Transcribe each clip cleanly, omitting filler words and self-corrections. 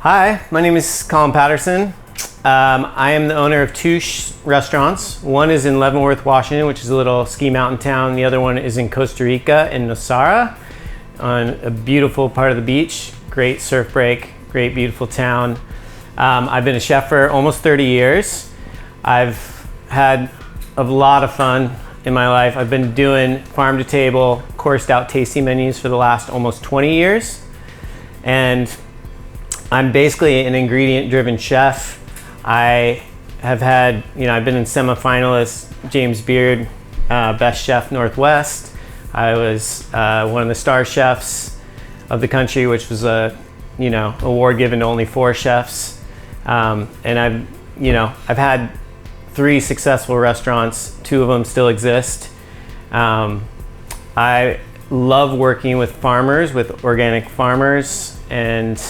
Hi, my name is Colin Patterson. I am the owner of two restaurants. One is in Leavenworth, Washington, which is a little ski mountain town. The other one is in Costa Rica in Nosara on a beautiful part of the beach. Great surf break, great beautiful town. I've been a chef for almost 30 years. I've had a lot of fun in my life. I've been doing farm to table, coursed out tasting menus for the last almost 20 years. And I'm basically an ingredient driven chef. I have had, I've been in semifinalists, James Beard, Best Chef Northwest. I was one of the star chefs of the country, which was a, award given to only 4 chefs. And I've had 3 successful restaurants. 2 of them still exist. I love working with farmers, with organic farmers, and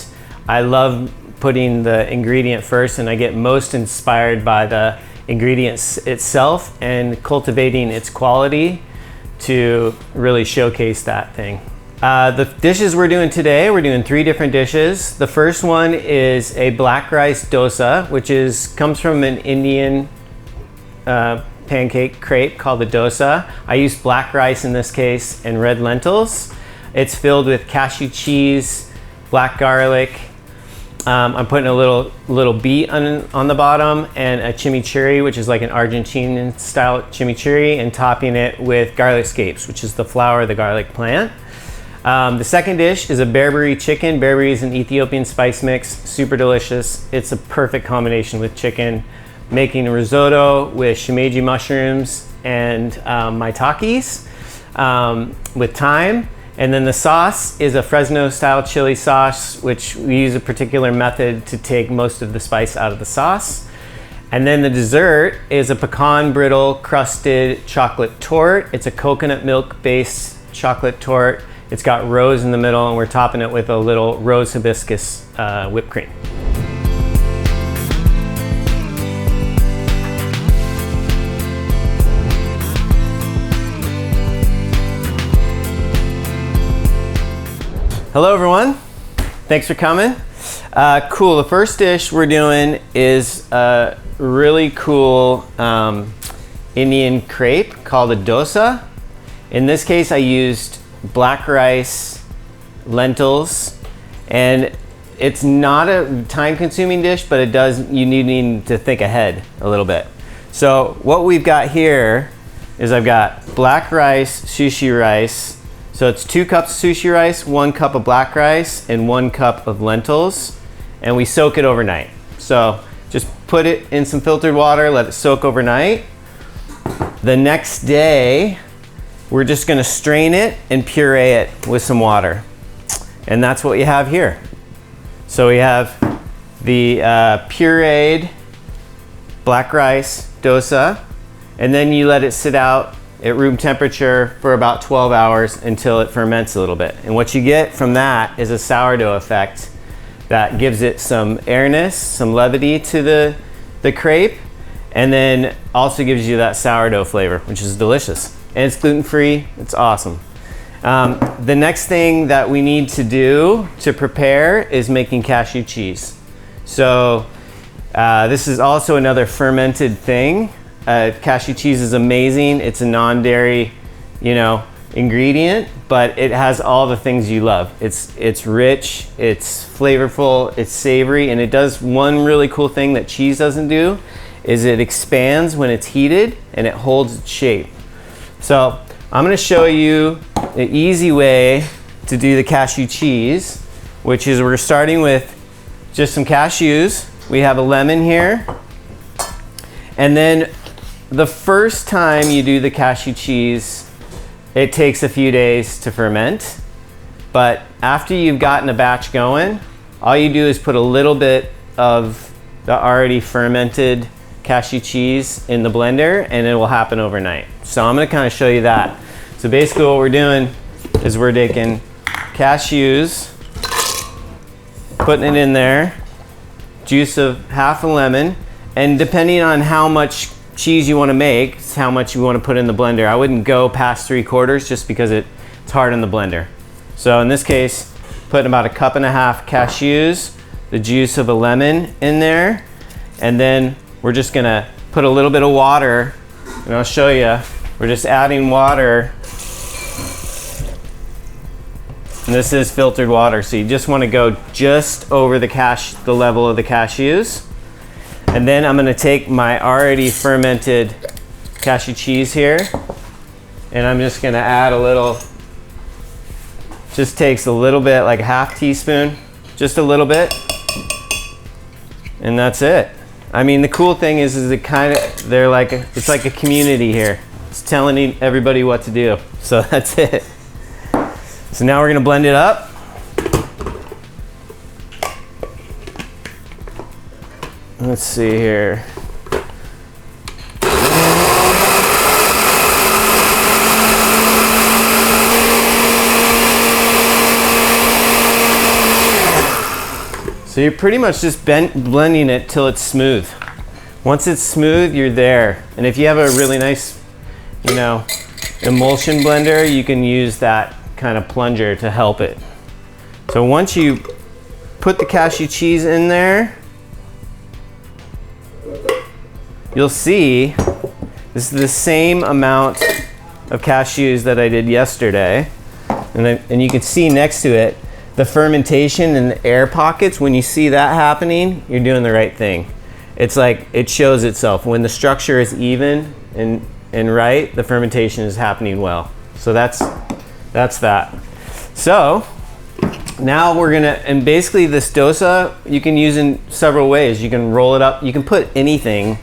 I love putting the ingredient first, and I get most inspired by the ingredients itself and cultivating its quality to really showcase that thing. The dishes we're doing today, we're doing 3 different dishes. The first one is a Black Rice Dosa, which comes from an Indian pancake crepe called the dosa. I use black rice in this case and red lentils. It's filled with cashew cheese, black garlic. I'm putting a little beet on the bottom and a chimichurri, which is like an Argentinian style chimichurri, and topping it with garlic scapes, which is the flower of the garlic plant. The second dish is a Berbere chicken. Berbere is an Ethiopian spice mix, super delicious. It's a perfect combination with chicken. Making a risotto with shimeji mushrooms and maitakes with thyme. And then the sauce is a Fresno style chili sauce, which we use a particular method to take most of the spice out of the sauce. And then the dessert is a pecan brittle crusted chocolate torte. It's a coconut milk based chocolate torte. It's got rose in the middle, and we're topping it with a little rose hibiscus whipped cream. Hello everyone, thanks for coming. Cool, the first dish we're doing is a really cool Indian crepe called a dosa. In this case I used black rice, lentils, and it's not a time consuming dish, but you need to think ahead a little bit. So what we've got here is I've got black rice, sushi rice. So it's 2 cups of sushi rice, 1 cup of black rice, and 1 cup of lentils, and we soak it overnight. So just put it in some filtered water, let it soak overnight. The next day, we're just gonna strain it and puree it with some water. And that's what you have here. So we have the pureed black rice dosa, and then you let it sit out at room temperature for about 12 hours until it ferments a little bit. And what you get from that is a sourdough effect that gives it some airness, some levity to the crepe, and then also gives you that sourdough flavor, which is delicious. And it's gluten-free, it's awesome. The next thing that we need to do to prepare is making cashew cheese. So this is also another fermented thing. Cashew cheese is amazing. It's a non-dairy, ingredient, but it has all the things you love. It's rich, it's flavorful, it's savory, and it does one really cool thing that cheese doesn't do, is it expands when it's heated and it holds its shape. So I'm gonna show you an easy way to do the cashew cheese, which is we're starting with just some cashews. We have a lemon here, and then the first time you do the cashew cheese, it takes a few days to ferment. But after you've gotten a batch going, all you do is put a little bit of the already fermented cashew cheese in the blender, and it will happen overnight. So I'm gonna kind of show you that. So basically what we're doing is we're taking cashews, putting it in there, juice of half a lemon, and depending on how much cheese you want to make, it's how much you want to put in the blender. I wouldn't go past 3/4 just because it's hard in the blender. So in this case, putting about 1.5 cups cashews, the juice of a lemon in there. And then we're just gonna put a little bit of water, and I'll show you. We're just adding water. And this is filtered water, so you just want to go just over the level of the cashews. And then I'm going to take my already fermented cashew cheese here, and I'm just going to add a little. Just takes a little bit, like a half teaspoon, just a little bit, and that's it. I mean, the cool thing is it it's like a community here. It's telling everybody what to do. So that's it. So now we're gonna blend it up. Let's see here. So you're pretty much just blending it till it's smooth. Once it's smooth, you're there. And if you have a really nice, emulsion blender, you can use that kind of plunger to help it. So once you put the cashew cheese in there, you'll see this is the same amount of cashews that I did yesterday. And you can see next to it the fermentation and the air pockets. When you see that happening, you're doing the right thing. It's like it shows itself. When the structure is even and right, the fermentation is happening well. So that's that. So now we're gonna, and basically this dosa you can use in several ways. You can roll it up, you can put anything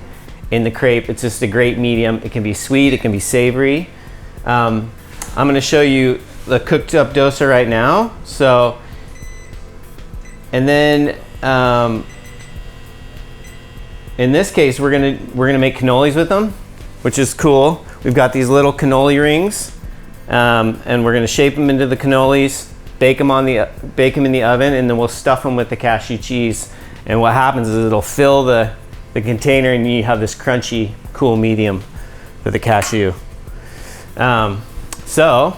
in the crepe. It's just a great medium. It can be sweet, it can be savory. I'm gonna show you the cooked up dosa right now. So, and then in this case we're gonna make cannolis with them, which is cool. We've got these little cannoli rings. And we're gonna shape them into the cannolis, bake them in the oven, and then we'll stuff them with the cashew cheese. And what happens is it'll fill the container, and you have this crunchy, cool medium for the cashew. So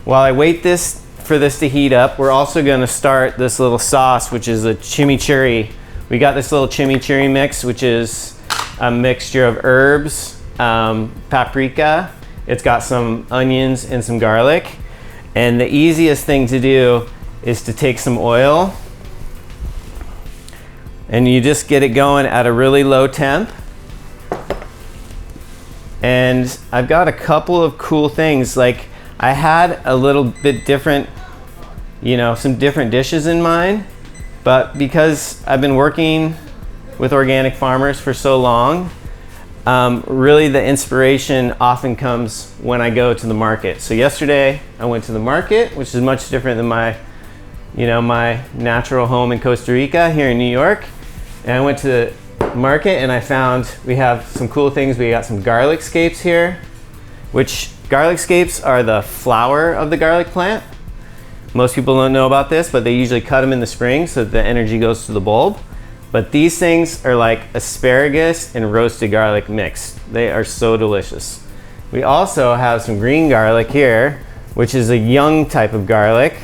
while I wait for this to heat up, we're also gonna start this little sauce, which is a chimichurri. We got this little chimichurri mix, which is a mixture of herbs, paprika. It's got some onions and some garlic. And the easiest thing to do is to take some oil and you just get it going at a really low temp. And I've got a couple of cool things. Like I had a little bit different, some different dishes in mind, but because I've been working with organic farmers for so long, really the inspiration often comes when I go to the market. So yesterday I went to the market, which is much different than my natural home in Costa Rica here in New York. And I went to the market and I found we have some cool things. We got some garlic scapes here, which garlic scapes are the flower of the garlic plant. Most people don't know about this, but they usually cut them in the spring so that the energy goes to the bulb. But these things are like asparagus and roasted garlic mixed. They are so delicious. We also have some green garlic here, which is a young type of garlic.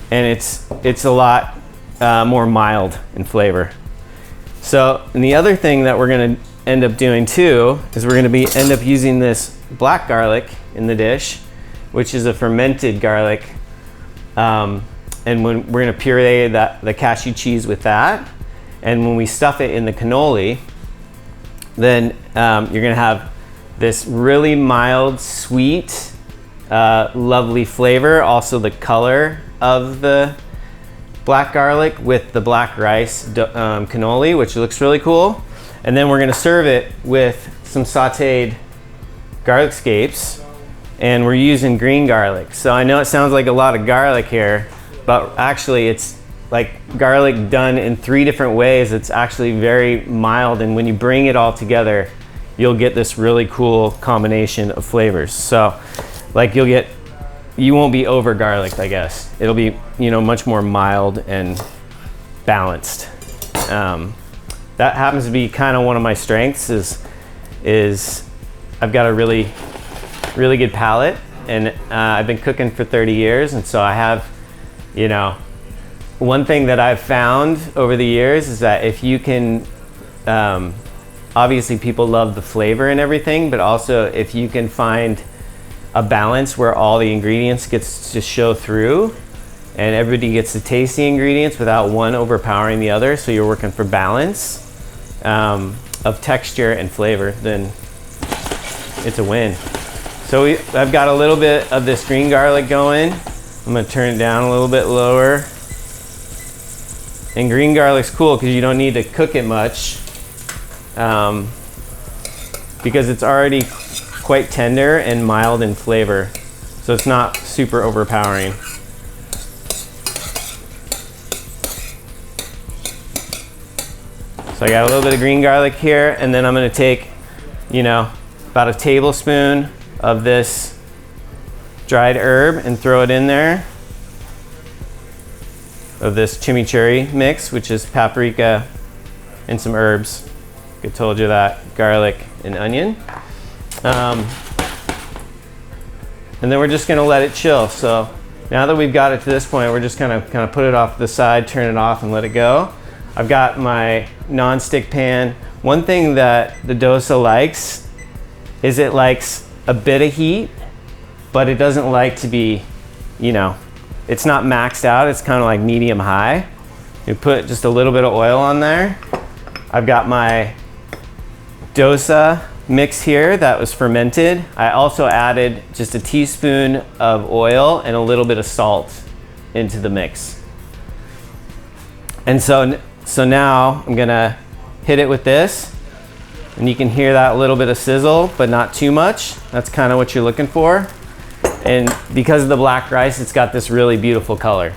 And it's a lot more mild in flavor. So, and the other thing that we're gonna end up doing too, is we're gonna end up using this black garlic in the dish, which is a fermented garlic. And when we're gonna puree the cashew cheese with that, and when we stuff it in the cannoli, then you're gonna have this really mild, sweet, lovely flavor. Also the color of the black garlic with the black rice cannoli, which looks really cool. And then we're gonna serve it with some sauteed garlic scapes, and we're using green garlic. So I know it sounds like a lot of garlic here, but actually it's like garlic done in 3 different ways. It's actually very mild, and when you bring it all together, you'll get this really cool combination of flavors. So like you won't be over garlic, I guess. It'll be, much more mild and balanced. That happens to be kind of one of my strengths is I've got a really, really good palate, and I've been cooking for 30 years, and so I have, one thing that I've found over the years is that if you can, obviously people love the flavor and everything, but also if you can find a balance where all the ingredients gets to show through and everybody gets to taste the ingredients without one overpowering the other, so you're working for balance of texture and flavor, then it's a win. So I've got a little bit of this green garlic going. I'm gonna turn it down a little bit lower. And green garlic's cool because you don't need to cook it much because it's already quite tender and mild in flavor. So it's not super overpowering. So I got a little bit of green garlic here, and then I'm gonna take, about a tablespoon of this dried herb and throw it in there, of this chimichurri mix, which is paprika and some herbs. I told you that, garlic and onion. And then we're just gonna let it chill. So now that we've got it to this point, we're just gonna kind of put it off to the side, turn it off and let it go. I've got my non-stick pan. One thing that the dosa likes is it likes a bit of heat, but it doesn't like to be, it's not maxed out. It's kind of like medium high. You put just a little bit of oil on there. I've got my dosa mix here that was fermented. I also added just a teaspoon of oil and a little bit of salt into the mix. And so now I'm gonna hit it with this, and you can hear that little bit of sizzle, but not too much. That's kind of what you're looking for. And because of the black rice, it's got this really beautiful color.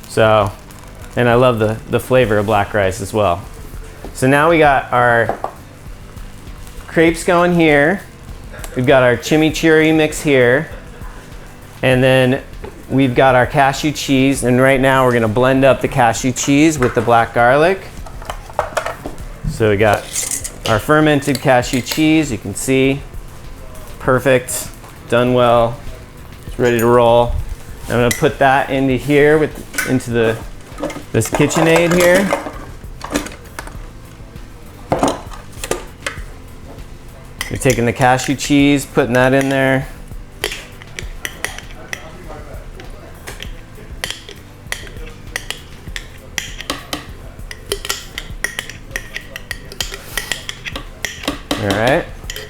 So, and I love the flavor of black rice as well. So now we got our crepes going here. We've got our chimichurri mix here. And then we've got our cashew cheese. And right now we're gonna blend up the cashew cheese with the black garlic. So we got our fermented cashew cheese, you can see, perfect, done well, it's ready to roll. I'm gonna put that into here, into this KitchenAid here. You're taking the cashew cheese, putting that in there. All right,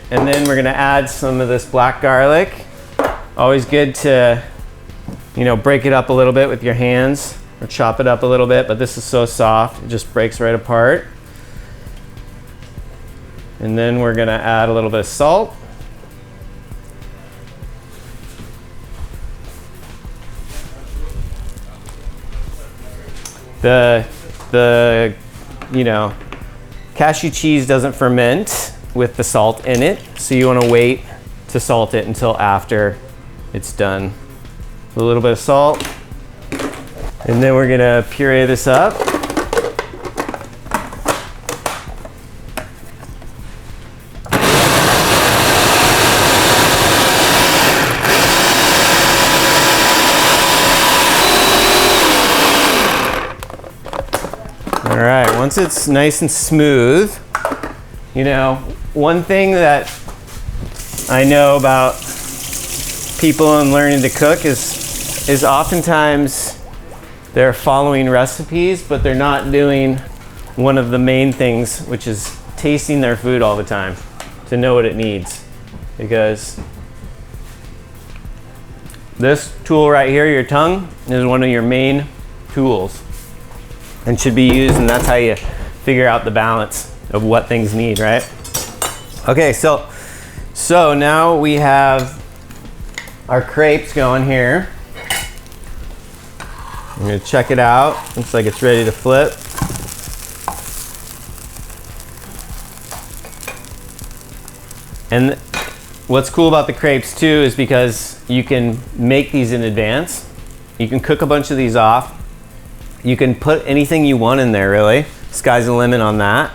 and then we're gonna add some of this black garlic. Always good to, break it up a little bit with your hands or chop it up a little bit, but this is so soft, it just breaks right apart. And then we're gonna add a little bit of salt. The cashew cheese doesn't ferment with the salt in it, so you want to wait to salt it until after it's done. A little bit of salt, and then we're gonna puree this up. All right, once it's nice and smooth, one thing that I know about people and learning to cook is oftentimes they're following recipes, but they're not doing one of the main things, which is tasting their food all the time to know what it needs. Because this tool right here, your tongue, is one of your main tools and should be used, and that's how you figure out the balance of what things need, right? Okay, so now we have our crepes going here. I'm gonna check it out. Looks like it's ready to flip. And what's cool about the crepes too is because you can make these in advance. You can cook a bunch of these off. You can put anything you want in there, really. Sky's the limit on that.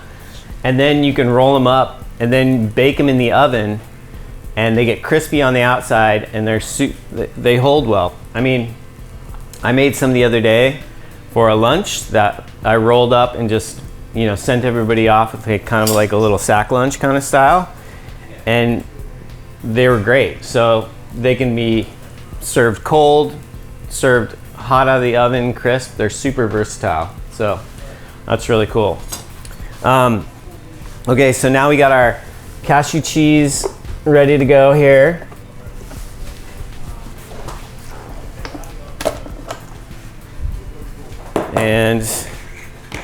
And then you can roll them up and then bake them in the oven, and they get crispy on the outside and they hold well. I mean, I made some the other day for a lunch that I rolled up and just, you know, sent everybody off with kind of like a little sack lunch kind of style. And they were great. So they can be served cold, served hot out of the oven, crisp. They're super versatile. So that's really cool. Okay, so now we got our cashew cheese ready to go here. And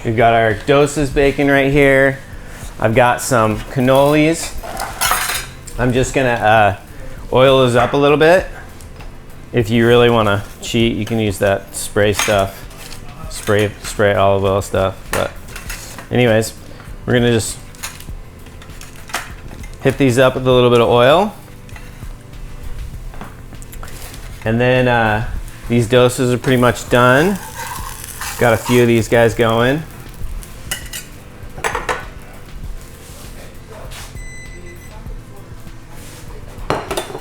we've got our dosas baking right here. I've got some cannolis. I'm just gonna oil those up a little bit. If you really wanna cheat, you can use that spray stuff. Spray olive oil stuff. But anyways, we're gonna just hit these up with a little bit of oil. And then these dosas are pretty much done. Got a few of these guys going.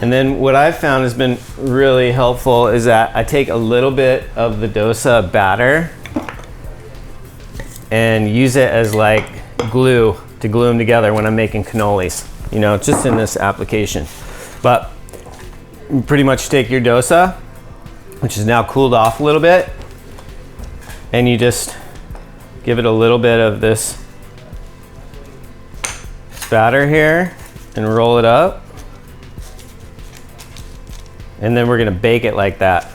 And then what I've found has been really helpful is that I take a little bit of the dosa batter and use it as like glue to glue them together when I'm making cannolis, you know, just in this application. But you pretty much take your dosa, which is now cooled off a little bit, and you just give it a little bit of this batter here and roll it up. And then we're gonna bake it like that.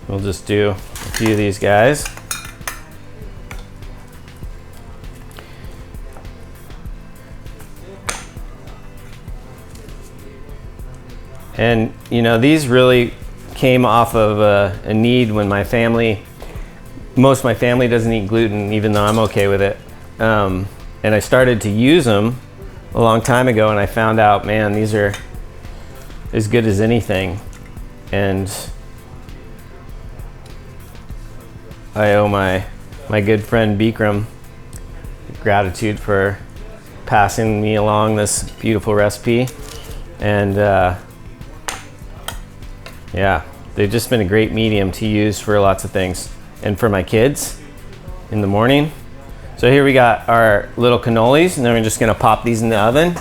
We'll just do a few of these guys. And you know, these really came off of a need when my family, most of my family doesn't eat gluten, even though I'm okay with it. And I started to use them a long time ago, and I found out, man, these are as good as anything. And I owe my good friend Bikram gratitude for passing me along this beautiful recipe. And yeah, they've just been a great medium to use for lots of things. And for my kids in the morning. So here we got our little cannolis, and then we're just gonna pop these in the oven.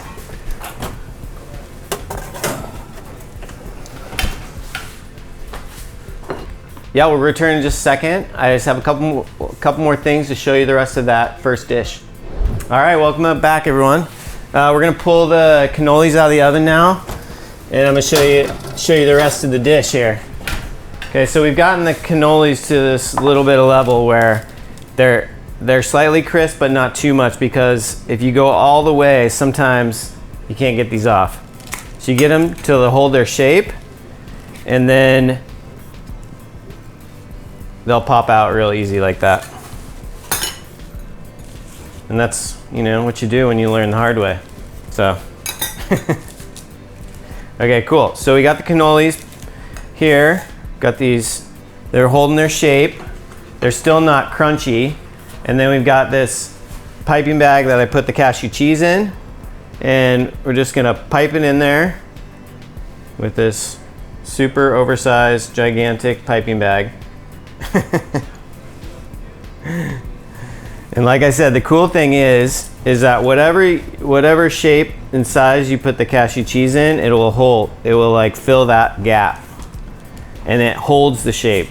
Yeah, we'll return in just a second. I just have a couple more things to show you the rest of that first dish. All right, welcome back, everyone. We're gonna pull the cannolis out of the oven now, and I'm gonna show you the rest of the dish here. Okay, so we've gotten the cannolis to this little bit of level where they're slightly crisp, but not too much, because if you go all the way, sometimes you can't get these off. So you get them till they hold their shape, and then they'll pop out real easy like that. And that's, you know, what you do when you learn the hard way. So, okay, cool. So we got the cannolis here. Got these, they're holding their shape. They're still not crunchy. And then we've got this piping bag that I put the cashew cheese in. And we're just gonna pipe it in there with this super oversized, gigantic piping bag. And like I said, the cool thing is that whatever shape and size you put the cashew cheese in, it will like fill that gap, and it holds the shape.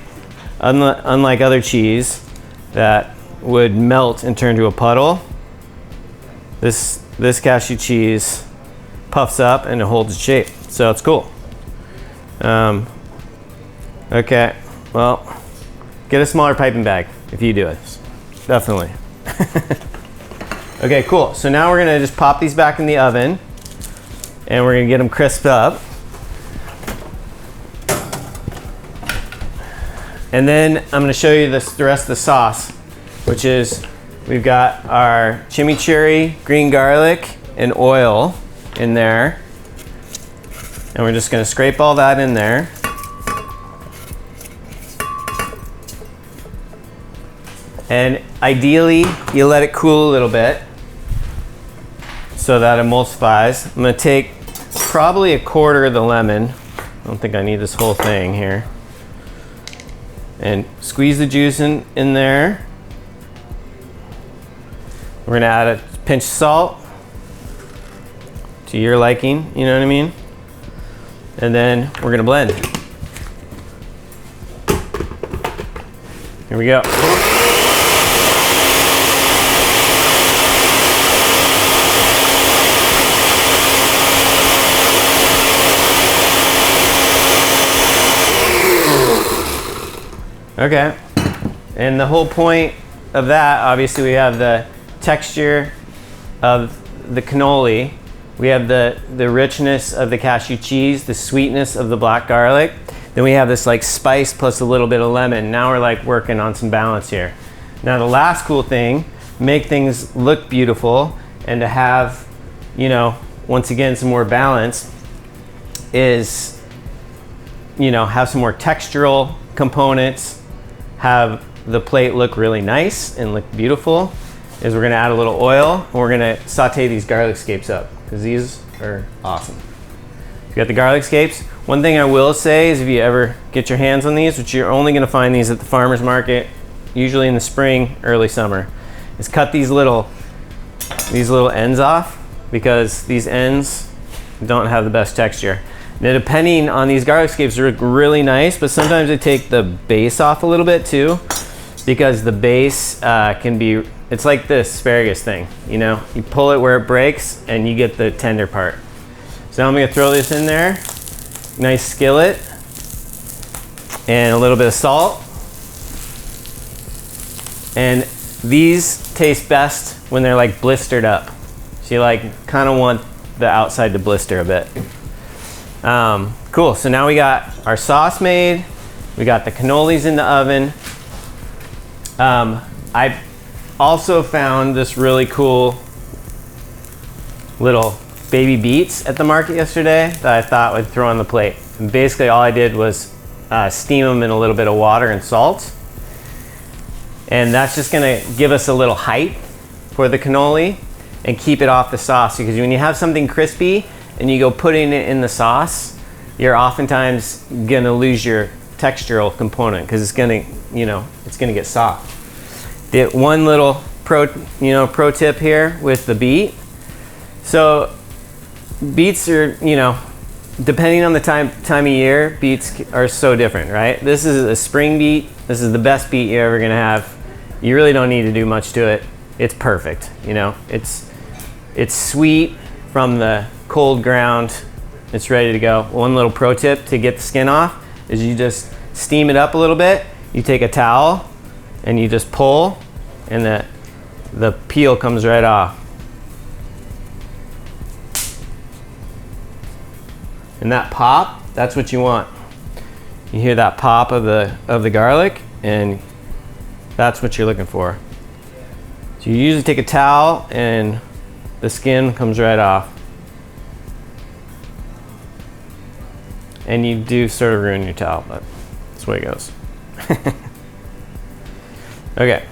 Unlike other cheese that would melt and turn to a puddle, this cashew cheese puffs up and it holds its shape. So it's cool. Okay, well, get a smaller piping bag if you do it, definitely. Okay, cool. So now we're gonna just pop these back in the oven, and we're gonna get them crisped up. And then I'm gonna show you the rest of the sauce, which is, we've got our chimichurri, green garlic, and oil in there. And we're just gonna scrape all that in there. And ideally, you let it cool a little bit so that it emulsifies. I'm gonna take probably a quarter of the lemon. I don't think I need this whole thing here. And squeeze the juice in there. We're gonna add a pinch of salt to your liking, you know what I mean? And then we're gonna blend. Here we go. Okay, and the whole point of that, obviously we have the texture of the cannoli, we have the richness of the cashew cheese, the sweetness of the black garlic, then we have this like spice plus a little bit of lemon. Now we're like working on some balance here. Now the last cool thing, make things look beautiful and to have, you know, once again some more balance is, you know, have some more textural components, have the plate look really nice and look beautiful, is we're gonna add a little oil and we're gonna saute these garlic scapes up because these are awesome. You got the garlic scapes. One thing I will say is if you ever get your hands on these, which you're only gonna find these at the farmer's market, usually in the spring, early summer, is cut these little ends off because these ends don't have the best texture. Now depending on these garlic scapes, they look really nice, but sometimes they take the base off a little bit too, because the base can be, it's like the asparagus thing, you know? You pull it where it breaks and you get the tender part. So now I'm gonna throw this in there, nice skillet, and a little bit of salt. And these taste best when they're like blistered up. So you like kind of want the outside to blister a bit. Cool, so now we got our sauce made, we got the cannolis in the oven. I also found this really cool little baby beets at the market yesterday that I thought I'd throw on the plate. And basically all I did was steam them in a little bit of water and salt. And that's just gonna give us a little height for the cannoli and keep it off the sauce, because when you have something crispy and you go putting it in the sauce, you're oftentimes gonna lose your textural component because it's gonna, you know, it's gonna get soft. The one little pro tip here with the beet. So beets are, you know, depending on the time of year, beets are so different, right? This is a spring beet. This is the best beet you're ever gonna have. You really don't need to do much to it. It's perfect, you know. It's sweet from the cold ground. It's ready to go. One little pro tip to get the skin off is you just steam it up a little bit. You take a towel and you just pull, and the peel comes right off. And that pop, that's what you want. You hear that pop of the garlic, and that's what you're looking for. So you usually take a towel and the skin comes right off. And you do sort of ruin your towel, but that's the way it goes. Okay,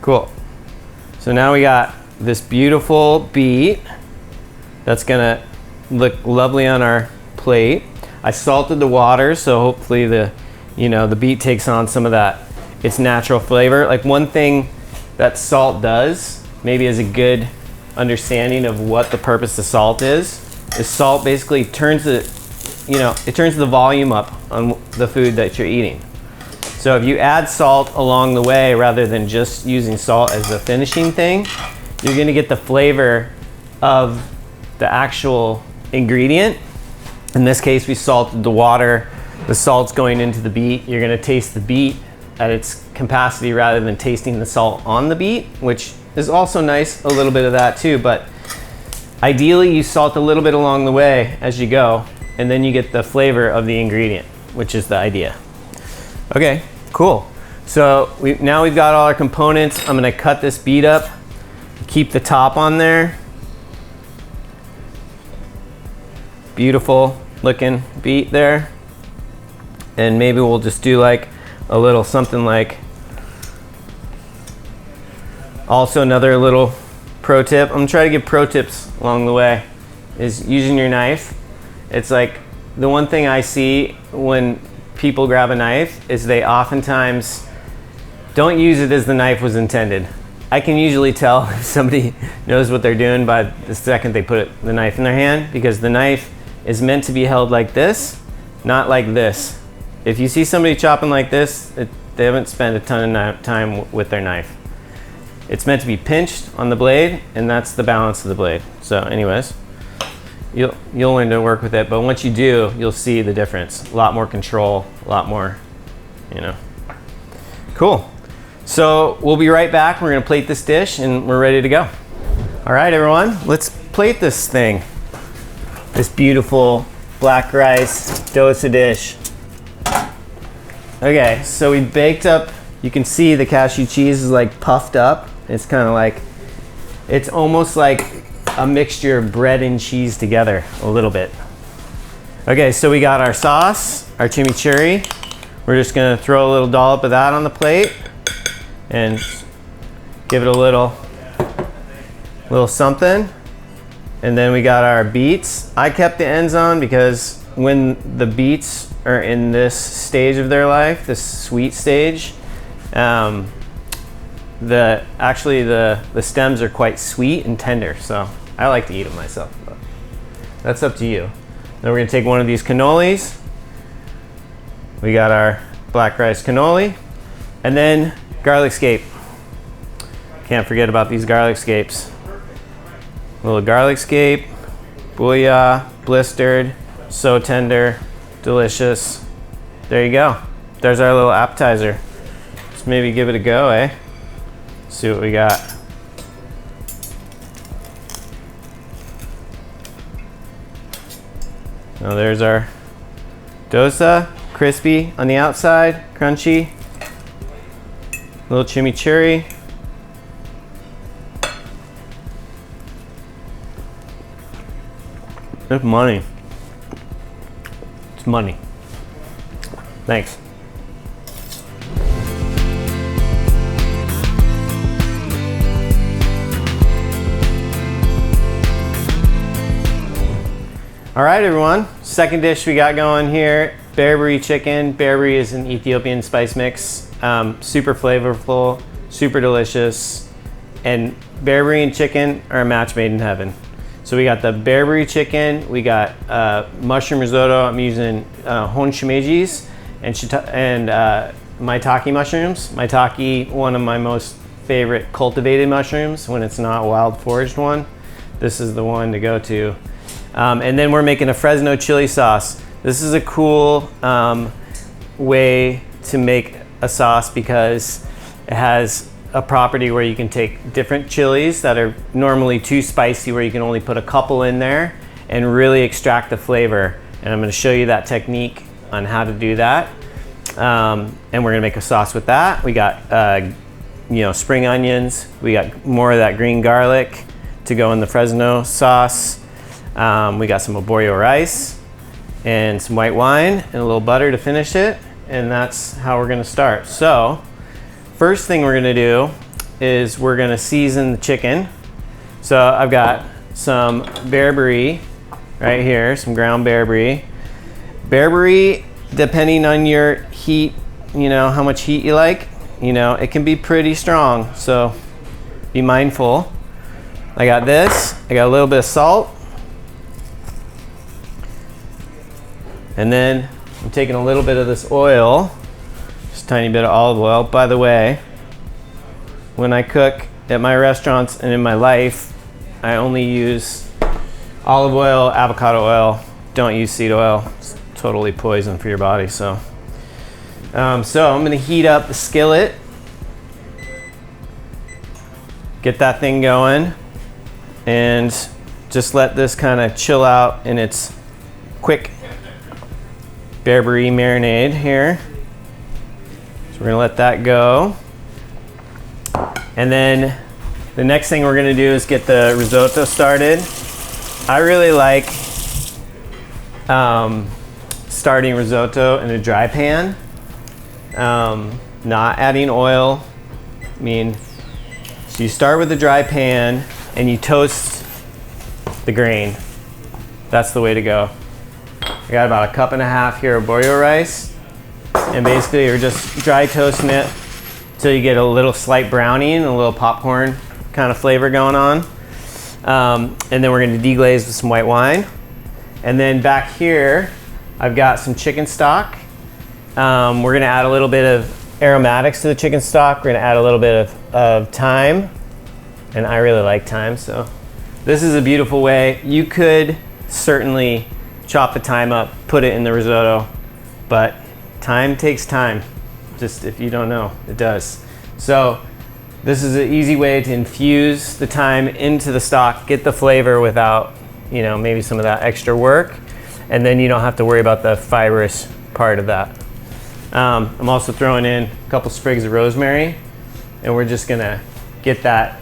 cool. So now we got this beautiful beet that's gonna look lovely on our plate. I salted the water, so hopefully the beet takes on some of that, its natural flavor. Like one thing that salt does, maybe as a good understanding of what the purpose of salt is salt basically turns the volume up on the food that you're eating. So if you add salt along the way rather than just using salt as a finishing thing, you're gonna get the flavor of the actual ingredient. In this case, we salted the water. The salt's going into the beet. You're gonna taste the beet at its capacity rather than tasting the salt on the beet, which is also nice, a little bit of that too, but ideally you salt a little bit along the way as you go, and then you get the flavor of the ingredient, which is the idea. Okay, cool. So now we've got all our components. I'm gonna cut this beet up, keep the top on there. Beautiful looking beet there. And maybe we'll just do like a little something like, also another little pro tip. I'm gonna try to give pro tips along the way, is using your knife. It's like the one thing I see when people grab a knife is they oftentimes don't use it as the knife was intended. I can usually tell if somebody knows what they're doing by the second they put the knife in their hand, because the knife is meant to be held like this, not like this. If you see somebody chopping like this, they haven't spent a ton of time with their knife. It's meant to be pinched on the blade, and that's the balance of the blade. So anyways, you'll learn to work with it, but once you do, you'll see the difference. A lot more control, a lot more, you know. Cool. So we'll be right back. We're gonna plate this dish and we're ready to go. All right, everyone, let's plate this thing. This beautiful black rice dosa dish. Okay, so we baked up, you can see the cashew cheese is like puffed up. It's kind of like, it's almost like a mixture of bread and cheese together a little bit. Okay, so we got our sauce, our chimichurri. We're just gonna throw a little dollop of that on the plate and give it a little something. And then we got our beets. I kept the ends on because when the beets are in this stage of their life, this sweet stage, actually the stems are quite sweet and tender, so I like to eat them myself, but that's up to you. Then we're gonna take one of these cannolis. We got our black rice cannoli, and then garlic scape. Can't forget about these garlic scapes. A little garlic scape, booyah, blistered, so tender, delicious. There you go. There's our little appetizer. Let's maybe give it a go, eh? See what we got. Now there's our dosa, crispy on the outside, crunchy. Little chimichurri. It's money. It's money. Thanks. All right, everyone. Second dish we got going here, Berbere chicken. Berbere is an Ethiopian spice mix. Super flavorful, super delicious. And Berbere and chicken are a match made in heaven. So we got the Berbere chicken, we got mushroom risotto. I'm using hon shimejis and maitake mushrooms. Maitake, one of my most favorite cultivated mushrooms when it's not a wild foraged one. This is the one to go to. And then we're making a Fresno chili sauce. This is a cool way to make a sauce because it has a property where you can take different chilies that are normally too spicy, where you can only put a couple in there and really extract the flavor. And I'm gonna show you that technique on how to do that. And we're gonna make a sauce with that. We got spring onions. We got more of that green garlic to go in the Fresno sauce. We got some arborio rice and some white wine and a little butter to finish it. And that's how we're gonna start. So, first thing we're gonna do is we're gonna season the chicken. So I've got some Barberry right here, some ground Barberry. Barberry, depending on your heat, how much heat you like, it can be pretty strong. So be mindful. I got this, I got a little bit of salt. And then I'm taking a little bit of this oil, just a tiny bit of olive oil. By the way, when I cook at my restaurants and in my life, I only use olive oil, avocado oil. Don't use seed oil. It's totally poison for your body. So I'm gonna heat up the skillet, get that thing going, and just let this kind of chill out in its quick Berbere marinade here. So we're gonna let that go. And then the next thing we're gonna do is get the risotto started. I really like starting risotto in a dry pan, not adding oil. So you start with a dry pan and you toast the grain. That's the way to go. I got about 1.5 cups here of arborio rice. And basically you're just dry toasting it till you get a little slight browning and a little popcorn kind of flavor going on. And then we're gonna deglaze with some white wine. And then back here, I've got some chicken stock. We're gonna add a little bit of aromatics to the chicken stock. We're gonna add a little bit of thyme. And I really like thyme, so this is a beautiful way. You could certainly chop the thyme up, put it in the risotto, but thyme takes time. Just if you don't know, it does. So this is an easy way to infuse the thyme into the stock, get the flavor without, you know, maybe some of that extra work, and then you don't have to worry about the fibrous part of that. I'm also throwing in a couple sprigs of rosemary, and we're just gonna get that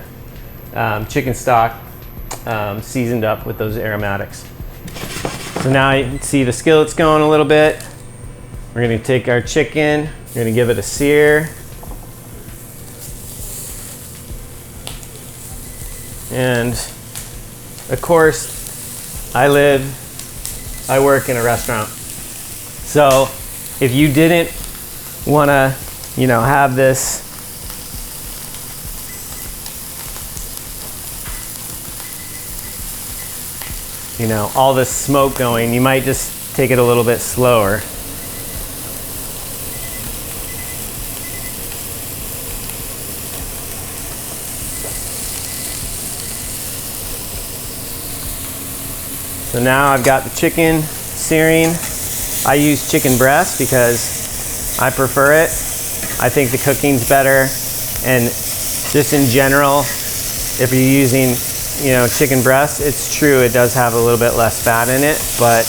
chicken stock seasoned up with those aromatics. So now you can see the skillet's going a little bit. We're gonna take our chicken, we're gonna give it a sear. And of course, I work in a restaurant. So if you didn't wanna, you know, have this all this smoke going, you might just take it a little bit slower. So now I've got the chicken searing. I use chicken breast because I prefer it. I think the cooking's better, and just in general, if you're using chicken breast, it's true it does have a little bit less fat in it, but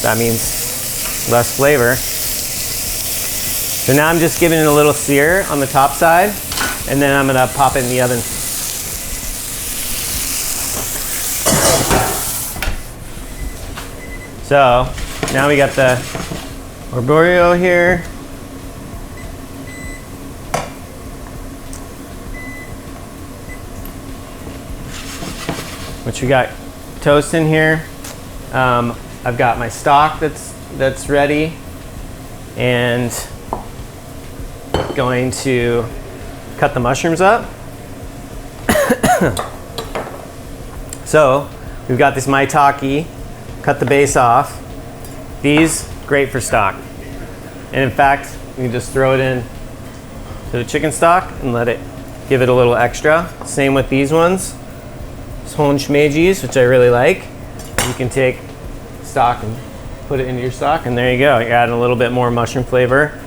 that means less flavor. So now I'm just giving it a little sear on the top side, and then I'm gonna pop it in the oven. So now we got the arborio here. Which we got toast in here. I've got my stock that's ready, and going to cut the mushrooms up. So we've got this maitake, cut the base off. These, great for stock. And in fact, you can just throw it in to the chicken stock and let it give it a little extra. Same with these ones. Whole shimejis, which I really like. You can take stock and put it into your stock, and there you go. You're adding a little bit more mushroom flavor.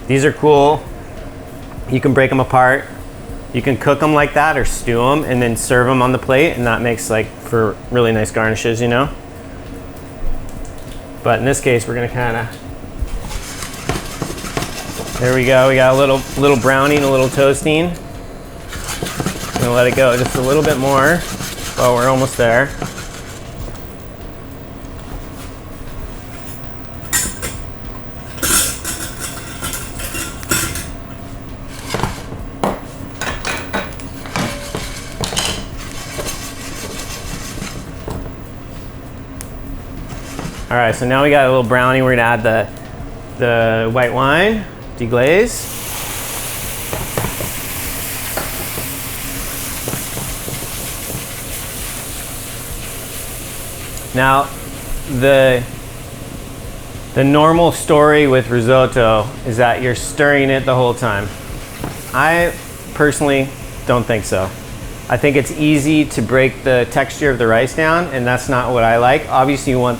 These are cool. You can break them apart. You can cook them like that or stew them and then serve them on the plate, and that makes for really nice garnishes, But in this case, we're gonna there we go. We got a little browning, a little toasting. I'm gonna let it go just a little bit more. Oh, we're almost there. All right, so now we got a little browning. We're gonna add the white wine, deglaze. Now, the normal story with risotto is that you're stirring it the whole time. I personally don't think so. I think it's easy to break the texture of the rice down, and that's not what I like. Obviously, you want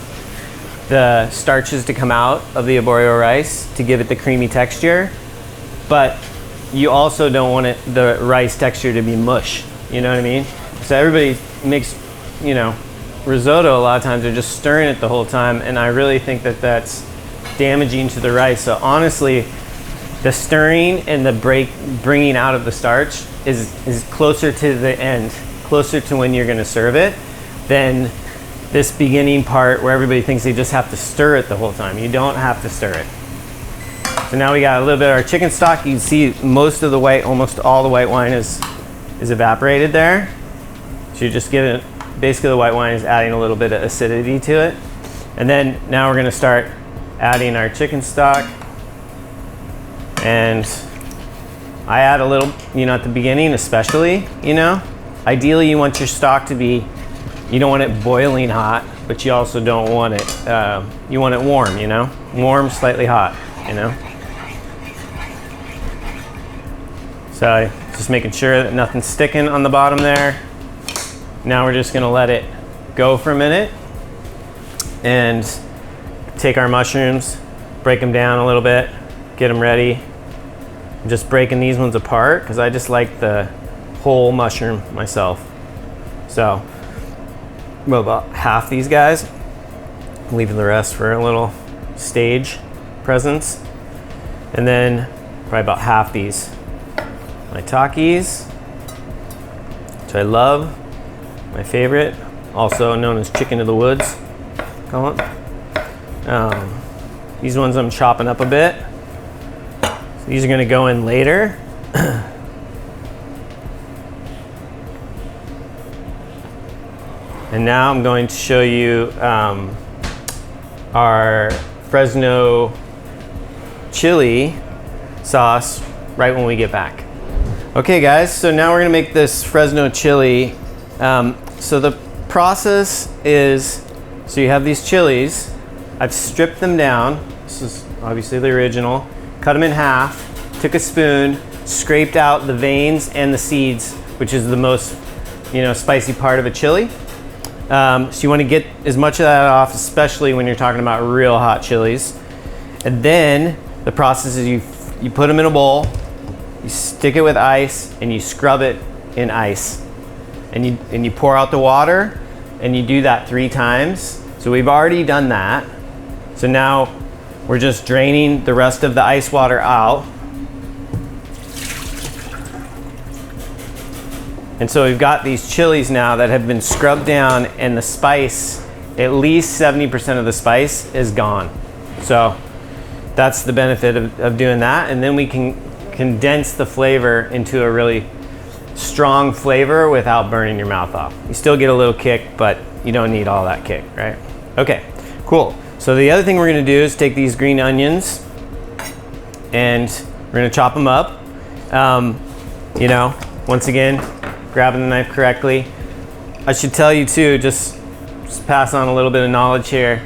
the starches to come out of the arborio rice to give it the creamy texture, but you also don't want the rice texture to be mush, you know what I mean? So everybody makes, risotto, a lot of times they're just stirring it the whole time, and I really think that that's damaging to the rice. So honestly, the stirring and the bringing out of the starch is closer to the end, closer to when you're going to serve it, than this beginning part where everybody thinks they just have to stir it the whole time. You don't have to stir it. So now we got a little bit of our chicken stock. You can see most of the almost all the white wine is evaporated there. So you just give it, basically the white wine is adding a little bit of acidity to it. And then now we're gonna start adding our chicken stock. And I add a little, at the beginning especially, Ideally you want your stock to be, you don't want it boiling hot, but you also don't want it, you want it warm, Warm, slightly hot, So just making sure that nothing's sticking on the bottom there. Now we're just gonna let it go for a minute and take our mushrooms, break them down a little bit, get them ready. I'm just breaking these ones apart because I just like the whole mushroom myself. So, well, about half these guys, leaving the rest for a little stage presence. And then probably about half these maitakes, which I love, my favorite, also known as chicken of the woods, Colin. These ones I'm chopping up a bit. So these are gonna go in later. And now I'm going to show you our Fresno chili sauce right when we get back. Okay guys, so now we're gonna make this Fresno chili. So the process is, so you have these chilies. I've stripped them down. This is obviously the original. Cut them in half, took a spoon, scraped out the veins and the seeds, which is the most, spicy part of a chili. So you want to get as much of that off, especially when you're talking about real hot chilies. And then the process is you put them in a bowl, you stick it with ice, and you scrub it in ice. And you pour out the water, and you do that 3 times. So we've already done that. So now we're just draining the rest of the ice water out. And so we've got these chilies now that have been scrubbed down, and the spice, at least 70% of the spice is gone. So that's the benefit of doing that. And then we can condense the flavor into a really strong flavor without burning your mouth off. You still get a little kick, but you don't need all that kick, right? Okay, cool. So the other thing we're gonna do is take these green onions and we're gonna chop them up. Once again, grabbing the knife correctly. I should tell you too, just pass on a little bit of knowledge here,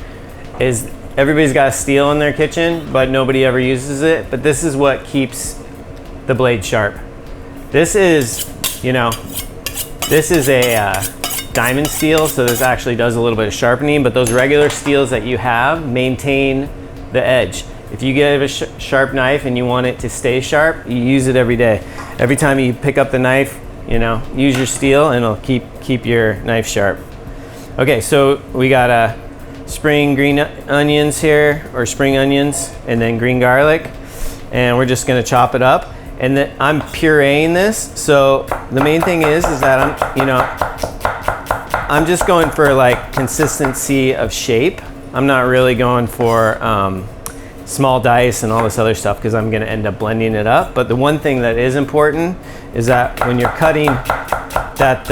is everybody's got a steel in their kitchen, but nobody ever uses it. But this is what keeps the blade sharp. This is, this is a diamond steel, so this actually does a little bit of sharpening, but those regular steels that you have maintain the edge. If you get a sharp knife and you want it to stay sharp, you use it every day. Every time you pick up the knife, use your steel and it'll keep your knife sharp. Okay, so we got spring green onions here, or spring onions, and then green garlic, and we're just gonna chop it up. And then I'm pureeing this, so the main thing is that I'm just going for like consistency of shape. I'm not really going for small dice and all this other stuff because I'm gonna end up blending it up. But the one thing that is important is that when you're cutting, that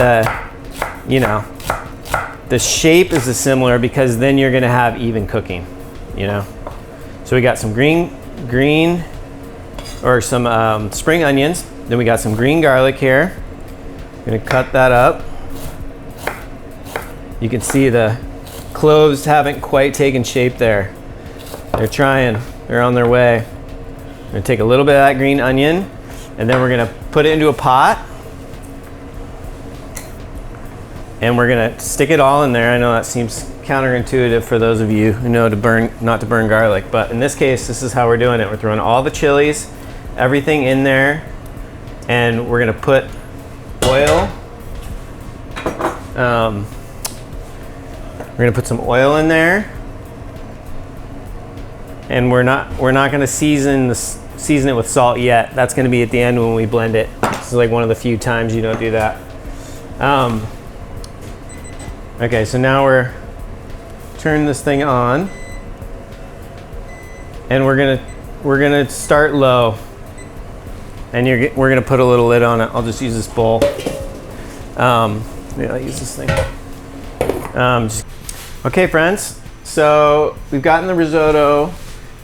the shape is similar, because then you're gonna have even cooking, So we got some green, or some spring onions. Then we got some green garlic here. I'm gonna cut that up. You can see the cloves haven't quite taken shape there. They're trying, they're on their way. I'm gonna take a little bit of that green onion, and then we're gonna put it into a pot. And we're gonna stick it all in there. I know that seems counterintuitive for those of you who know not to burn garlic, but in this case, this is how we're doing it. We're throwing all the chilies, everything in there, and we're gonna put oil. We're gonna put some oil in there, and we're not gonna season it with salt yet. That's gonna be at the end when we blend it. This is like one of the few times you don't do that. Okay, so now we're turning this thing on, and we're gonna start low, and we're gonna put a little lid on it. I'll just use this bowl. Maybe I'll use this thing. Okay, friends. So we've gotten the risotto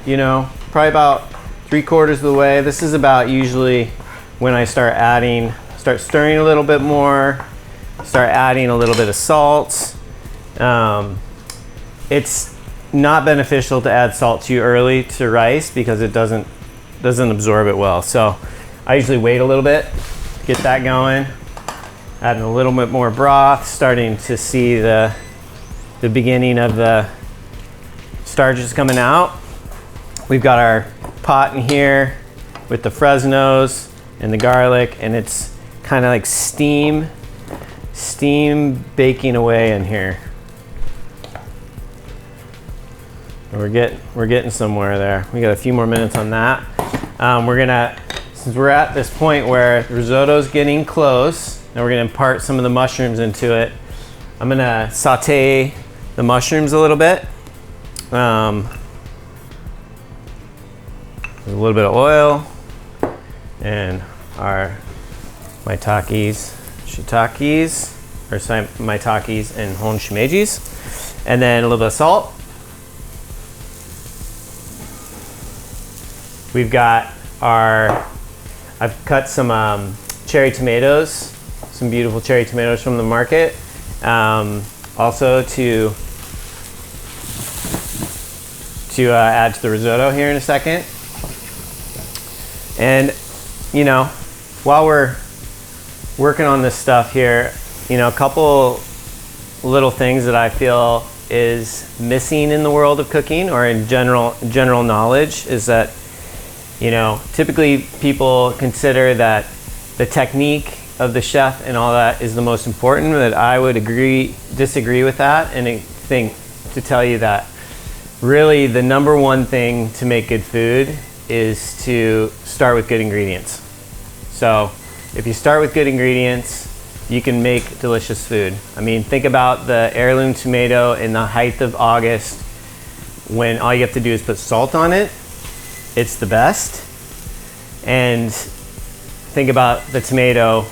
you know, probably about 3/4 of the way. This is about usually when I start stirring a little bit more, start adding a little bit of salt. It's not beneficial to add salt too early to rice because it doesn't absorb it well. So I usually wait a little bit, get that going, adding a little bit more broth, starting to see the beginning of the starches coming out. We've got our pot in here with the Fresnos and the garlic, and it's kind of like steam baking away in here. We're getting somewhere there. We got a few more minutes on that. Since we're at this point where the risotto's getting close, now we're gonna impart some of the mushrooms into it. I'm gonna saute the mushrooms a little bit. A little bit of oil and our maitakes, shiitakes, or maitakes and hon shimejis, and then a little bit of salt. We've got I've cut some cherry tomatoes, some beautiful cherry tomatoes from the market. Also to add to the risotto here in a second. And, you know, while we're working on this stuff here, you know, a couple little things that I feel is missing in the world of cooking or in general knowledge is that, you know, typically people consider that the technique of the chef and all that is the most important, but I would disagree with that, and I think to tell you that really the number one thing to make good food is to start with good ingredients. So if you start with good ingredients, you can make delicious food. I mean, think about the heirloom tomato in the height of August when all you have to do is put salt on it. It's the best. And think about the tomato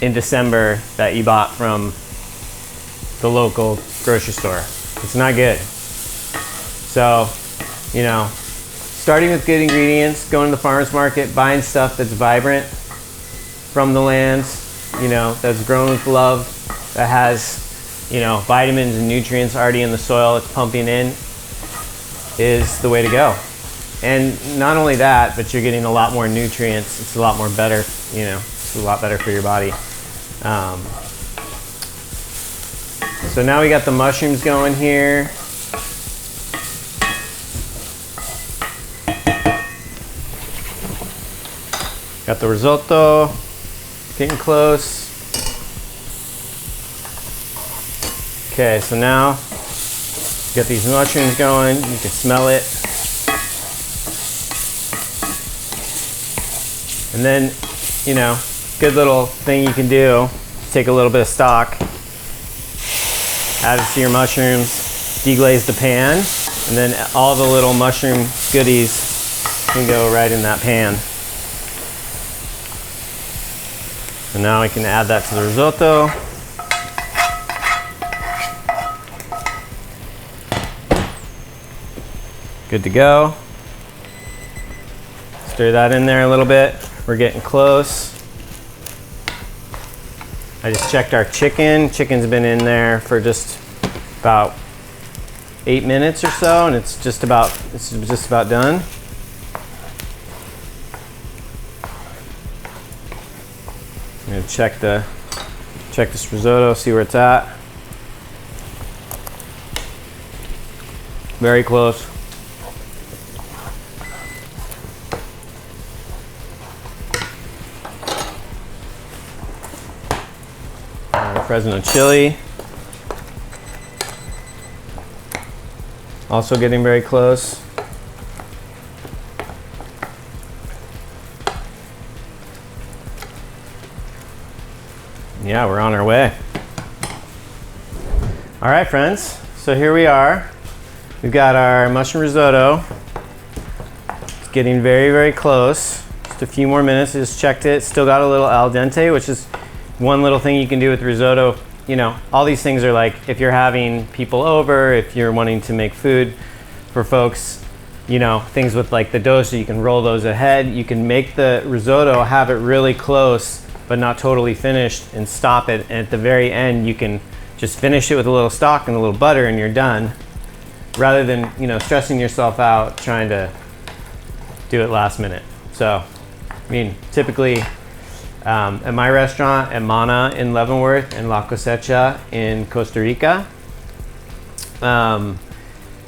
in December that you bought from the local grocery store. It's not good. So, you know, starting with good ingredients, going to the farmer's market, buying stuff that's vibrant from the lands, you know, that's grown with love, that has, you know, vitamins and nutrients already in the soil it's pumping in, is the way to go. And not only that, but you're getting a lot more nutrients. It's a lot more better, you know, it's a lot better for your body. So now we got the mushrooms going here. Got the risotto getting close. Okay, so now get these mushrooms going. You can smell it. And then, you know, good little thing you can do, take a little bit of stock, add it to your mushrooms, deglaze the pan, and then all the little mushroom goodies can go right in that pan. And now we can add that to the risotto. Good to go. Stir that in there a little bit. We're getting close. I just checked our chicken. Chicken's been in there for just about 8 minutes or so, and it's just about done. I'm gonna check this risotto, see where it's at. Very close. Fresno chili. Also getting very close. Yeah, we're on our way. All right, friends. So here we are. We've got our mushroom risotto. It's getting very, very close. Just a few more minutes. I just checked it. Still got a little al dente, which is one little thing you can do with risotto. You know, all these things are like if you're having people over, if you're wanting to make food for folks, you know, things with like the dosa, you can roll those ahead. You can make the risotto, have it really close, but not totally finished, and stop it. And at the very end, you can just finish it with a little stock and a little butter and you're done. Rather than, you know, stressing yourself out trying to do it last minute. So, I mean, typically at my restaurant, at Mana in Leavenworth and La Cosecha in Costa Rica,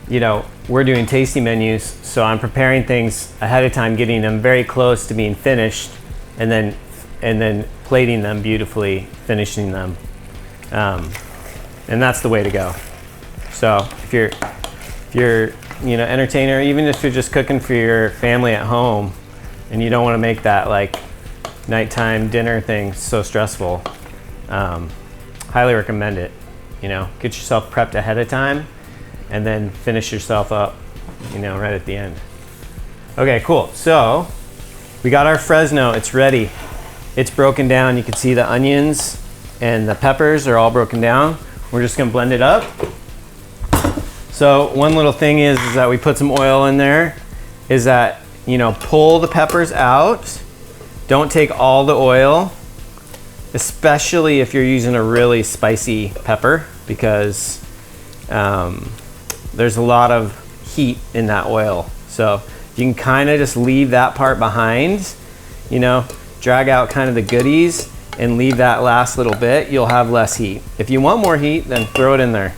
you know, we're doing tasting menus, so I'm preparing things ahead of time, getting them very close to being finished, and then plating them beautifully, finishing them, and that's the way to go. So if you're you know, entertainer, even if you're just cooking for your family at home, and you don't want to make that like nighttime dinner thing so stressful, highly recommend it. You know, get yourself prepped ahead of time, and then finish yourself up, you know, right at the end. Okay, cool. So we got our Fresno. It's ready. It's broken down. You can see the onions and the peppers are all broken down. We're just gonna blend it up. So one little thing is that we put some oil in there, is that, you know, pull the peppers out. Don't take all the oil, especially if you're using a really spicy pepper, because there's a lot of heat in that oil. So you can kind of just leave that part behind, you know, drag out kind of the goodies and leave that last little bit. You'll have less heat. If you want more heat, then throw it in there.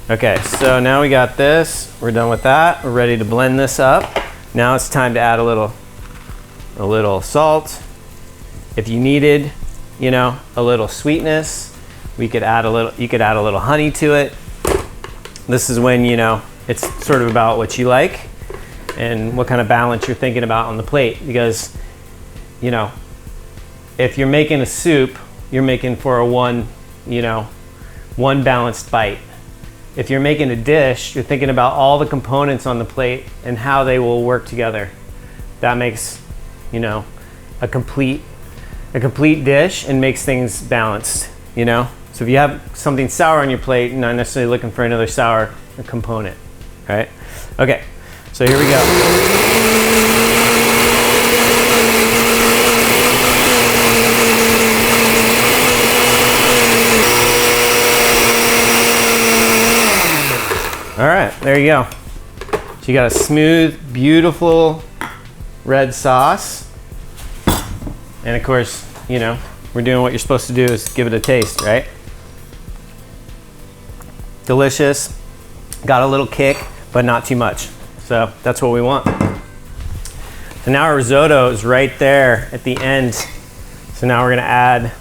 Okay, so now we got this. We're done with that. We're ready to blend this up. Now it's time to add a little salt. If you needed, you know, a little sweetness, you could add a little honey to it. This is when, you know, it's sort of about what you like and what kind of balance you're thinking about on the plate. Because, you know, if you're making a soup, you're making for one balanced bite. If you're making a dish, you're thinking about all the components on the plate and how they will work together. That makes, you know, a complete dish and makes things balanced, you know? So if you have something sour on your plate, you're not necessarily looking for another sour component, right? Okay, so here we go. All right, there you go. So you got a smooth, beautiful red sauce. And of course, you know, we're doing what you're supposed to do, is give it a taste, right? Delicious, got a little kick, but not too much. So that's what we want. So now our risotto is right there at the end. So now we're gonna add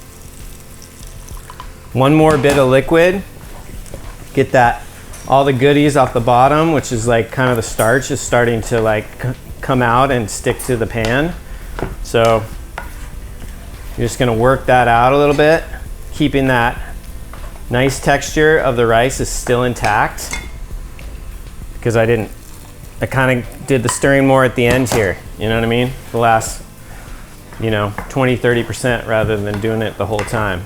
one more bit of liquid. Get that, all the goodies off the bottom, which is like kind of the starch, is starting to like come out and stick to the pan. So you're just gonna work that out a little bit, keeping that nice texture of the rice is still intact, because I kind of did the stirring more at the end here, you know what I mean? The last, you know, 20-30% rather than doing it the whole time.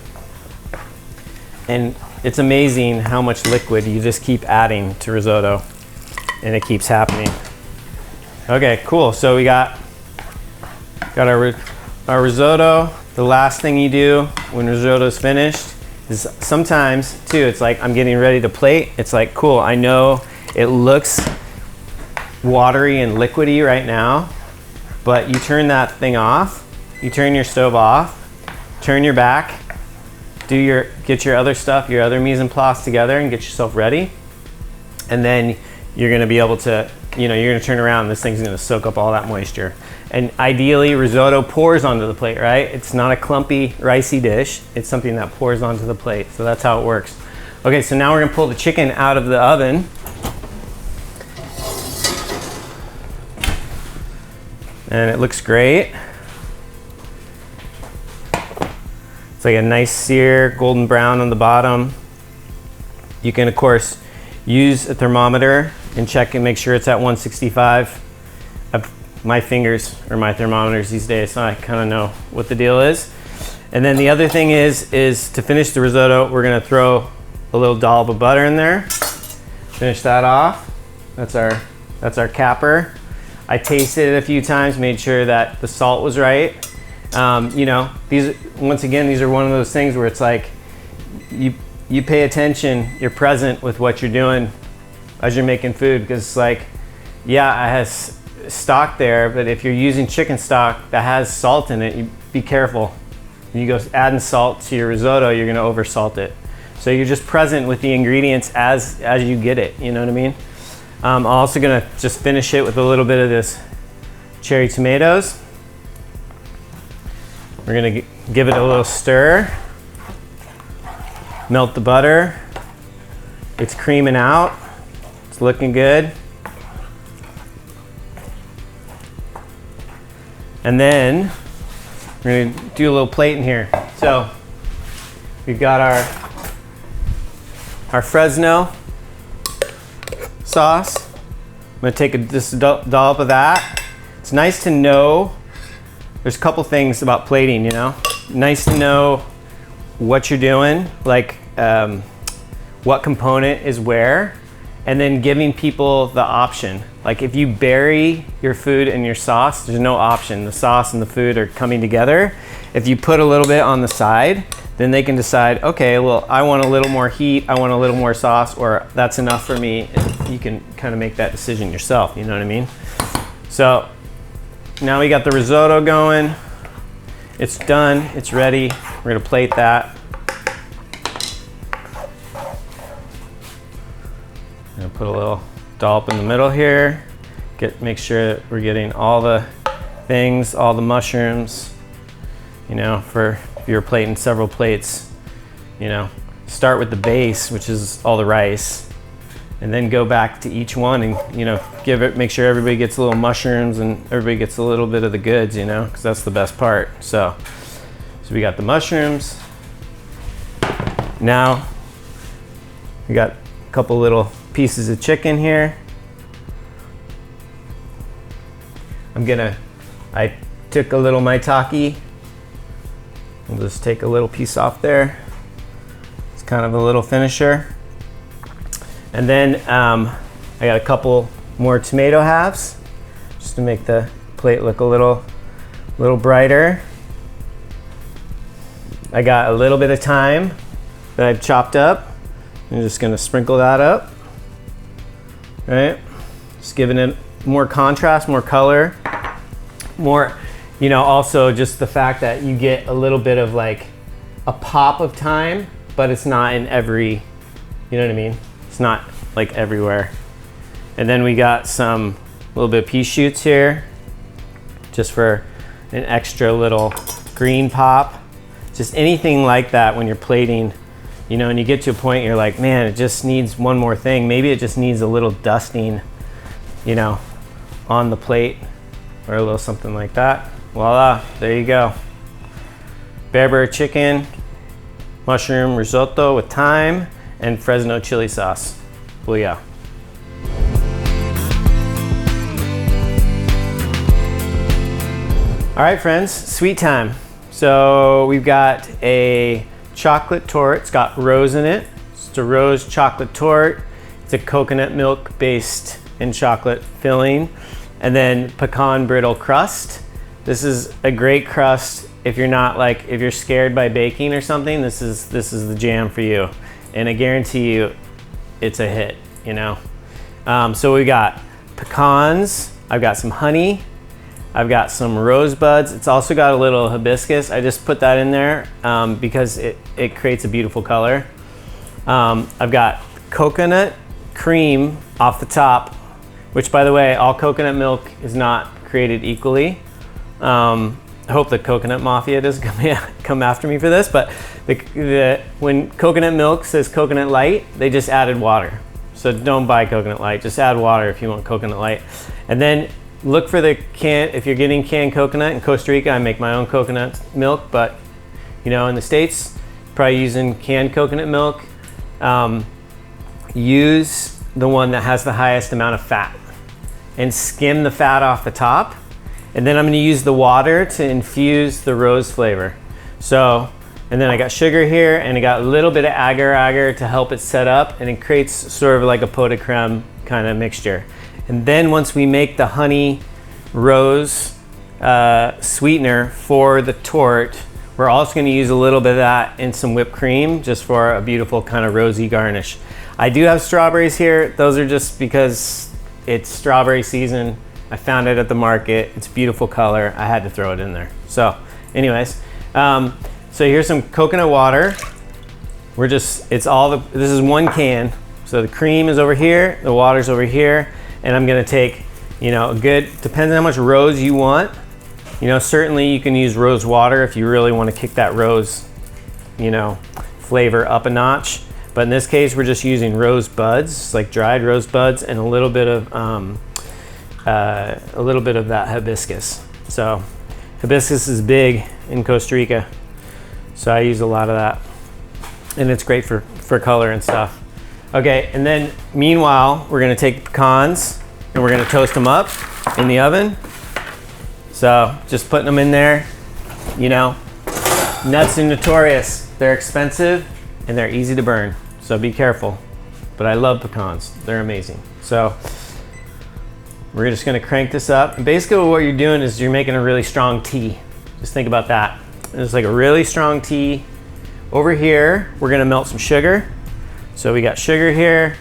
And it's amazing how much liquid you just keep adding to risotto, and it keeps happening. Okay, cool. So we got our risotto. The last thing you do when risotto is finished is sometimes too, it's like I'm getting ready to plate. It's like, cool, I know it looks watery and liquidy right now, but you turn that thing off, you turn your stove off, turn your back, get your other stuff, your other mise en place together and get yourself ready. And then you're gonna be able to, you know, you're gonna turn around and this thing's gonna soak up all that moisture. And ideally, risotto pours onto the plate, right? It's not a clumpy, ricey dish. It's something that pours onto the plate. So that's how it works. Okay, so now we're gonna pull the chicken out of the oven. And it looks great. It's like a nice sear, golden brown on the bottom. You can, of course, use a thermometer and check and make sure it's at 165. My fingers are my thermometers these days, so I kind of know what the deal is. And then the other thing is to finish the risotto, we're gonna throw a little dollop of butter in there. Finish that off. That's our capper. I tasted it a few times, made sure that the salt was right. You know, once again, these are one of those things where it's like, you pay attention, you're present with what you're doing as you're making food, because it's like, yeah, it has stock there, but if you're using chicken stock that has salt in it, you be careful. When you go adding salt to your risotto, you're gonna over salt it. So you're just present with the ingredients as you get it, you know what I mean? I'm also gonna just finish it with a little bit of this cherry tomatoes. We're gonna give it a little stir. Melt the butter. It's creaming out. It's looking good. And then we're gonna do a little plating here. So we've got our Fresno sauce. I'm gonna take just a dollop of that. It's nice to know, there's a couple things about plating, you know? Nice to know what you're doing, like what component is where, and then giving people the option. Like if you bury your food in your sauce, there's no option. The sauce and the food are coming together. If you put a little bit on the side, then they can decide, okay, well, I want a little more heat, I want a little more sauce, or that's enough for me. And you can kind of make that decision yourself, you know what I mean? So now we got the risotto going. It's done, it's ready. We're gonna plate that. I'm gonna put a little dollop in the middle here. Make sure that we're getting all the things, all the mushrooms, you know, if you're plating several plates, you know, start with the base, which is all the rice, and then go back to each one and, you know, make sure everybody gets a little mushrooms and everybody gets a little bit of the goods, you know, because that's the best part. So we got the mushrooms. Now we got a couple little pieces of chicken here. I took a little maitake. We'll just take a little piece off there. It's kind of a little finisher. And then I got a couple more tomato halves just to make the plate look a little brighter. I got a little bit of thyme that I've chopped up. I'm just gonna sprinkle that up. All right, just giving it more contrast, more color, more, you know, also just the fact that you get a little bit of like a pop of thyme, but it's not in every, you know what I mean? It's not like everywhere. And then we got some little bit of pea shoots here, just for an extra little green pop. Just anything like that when you're plating, you know, and you get to a point you're like, man, it just needs one more thing. Maybe it just needs a little dusting, you know, on the plate, or a little something like that. Voila, there you go. Berbere chicken, mushroom risotto with thyme, and Fresno chili sauce. Booyah. All right, friends, sweet time. So we've got a chocolate torte. It's got rose in it. It's a rose chocolate torte. It's a coconut milk based and chocolate filling. And then pecan brittle crust. This is a great crust if you're not like, if you're scared by baking or something, this is the jam for you. And I guarantee you it's a hit, you know? So we got pecans, I've got some honey, I've got some rosebuds. It's also got a little hibiscus. I just put that in there because it creates a beautiful color. I've got coconut cream off the top, which, by the way, all coconut milk is not created equally. I hope the coconut mafia doesn't come after me for this, but when coconut milk says coconut light, they just added water. So don't buy coconut light, just add water if you want coconut light. And then look for the can, if you're getting canned coconut. In Costa Rica, I make my own coconut milk, but you know, in the States, probably using canned coconut milk. Use the one that has the highest amount of fat and skim the fat off the top. And then I'm gonna use the water to infuse the rose flavor. So And then I got sugar here, and I got a little bit of agar-agar to help it set up, and it creates sort of like a pot de creme kind of mixture. And then once we make the honey rose sweetener for the torte, we're also going to use a little bit of that in some whipped cream just for a beautiful kind of rosy garnish. I do have strawberries here. Those are just because it's strawberry season. I found it at the market. It's a beautiful color. I had to throw it in there. So anyways, so here's some coconut water. This is 1 can. So the cream is over here, the water's over here, and I'm gonna take, depends on how much rose you want. Certainly you can use rose water if you really want to kick that rose, flavor up a notch. But in this case, we're just using rose buds, like dried rose buds, and a little bit of that hibiscus. So hibiscus is big in Costa Rica, so I use a lot of that, and it's great for color and stuff. Okay, and then meanwhile, we're gonna take the pecans and we're gonna toast them up in the oven. So just putting them in there, nuts are notorious. They're expensive and they're easy to burn, so be careful. But I love pecans, they're amazing. So we're just gonna crank this up. And basically what you're doing is you're making a really strong tea. Just think about that. It's like a really strong tea. Over here, we're gonna melt some sugar. So we got sugar here,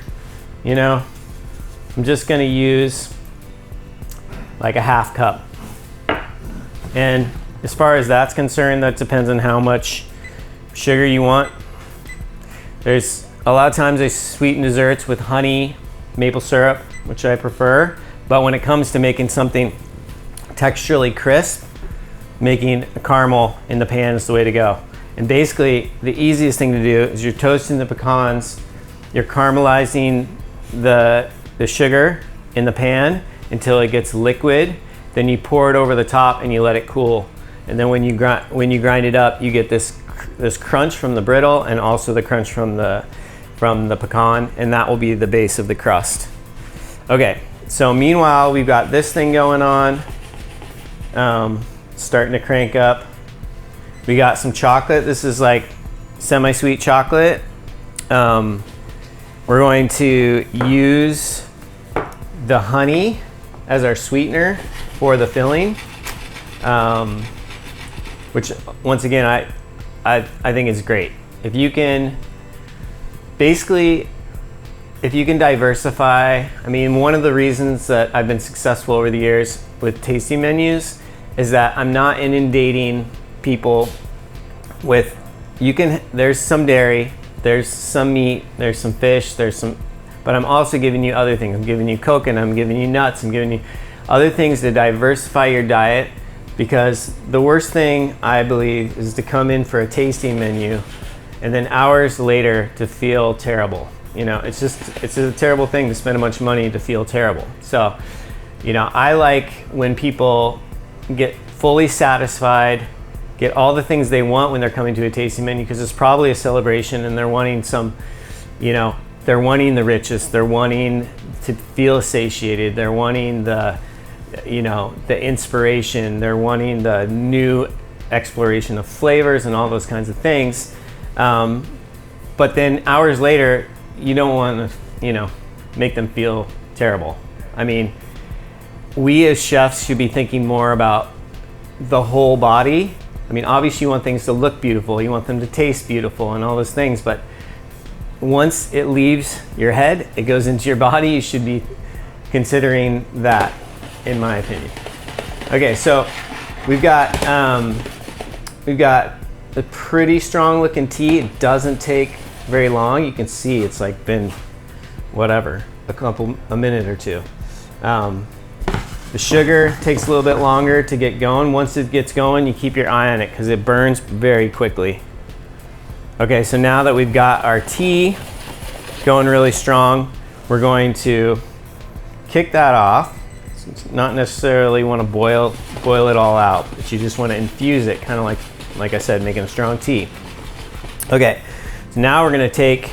I'm just gonna use like a 1/2 cup. And as far as that's concerned, that depends on how much sugar you want. There's a lot of times I sweeten desserts with honey, maple syrup, which I prefer. But when it comes to making something texturally crisp, making a caramel in the pan is the way to go. And basically, the easiest thing to do is you're toasting the pecans, you're caramelizing the sugar in the pan until it gets liquid. Then you pour it over the top and you let it cool. And then when you grind it up, you get this crunch from the brittle and also the crunch from the pecan, and that will be the base of the crust. Okay, so meanwhile, we've got this thing going on, starting to crank up. We got some chocolate. This is like semi-sweet chocolate. We're going to use the honey as our sweetener for the filling, which once again, I think is great. If you can diversify, one of the reasons that I've been successful over the years with tasting menus is that I'm not inundating people with, there's some dairy, there's some meat, there's some fish, but I'm also giving you other things. I'm giving you coconut, I'm giving you nuts, I'm giving you other things to diversify your diet, because the worst thing I believe is to come in for a tasting menu and then hours later to feel terrible. It's a terrible thing to spend a bunch of money to feel terrible. So, I like when people get fully satisfied, get all the things they want when they're coming to a tasting menu, because it's probably a celebration and they're wanting they're wanting the richest, they're wanting to feel satiated, they're wanting the inspiration, they're wanting the new exploration of flavors and all those kinds of things. But then hours later, you don't want to, make them feel terrible. We as chefs should be thinking more about the whole body. Obviously you want things to look beautiful, you want them to taste beautiful and all those things, but once it leaves your head, it goes into your body, you should be considering that, in my opinion. Okay, so we've got a pretty strong looking tea. It doesn't take very long. You can see it's like been a minute or two. The sugar takes a little bit longer to get going. Once it gets going, you keep your eye on it because it burns very quickly. Okay, so now that we've got our tea going really strong, we're going to kick that off. Not necessarily want to boil it all out, but you just want to infuse it, kind of like I said, making a strong tea. Okay, so now we're going to take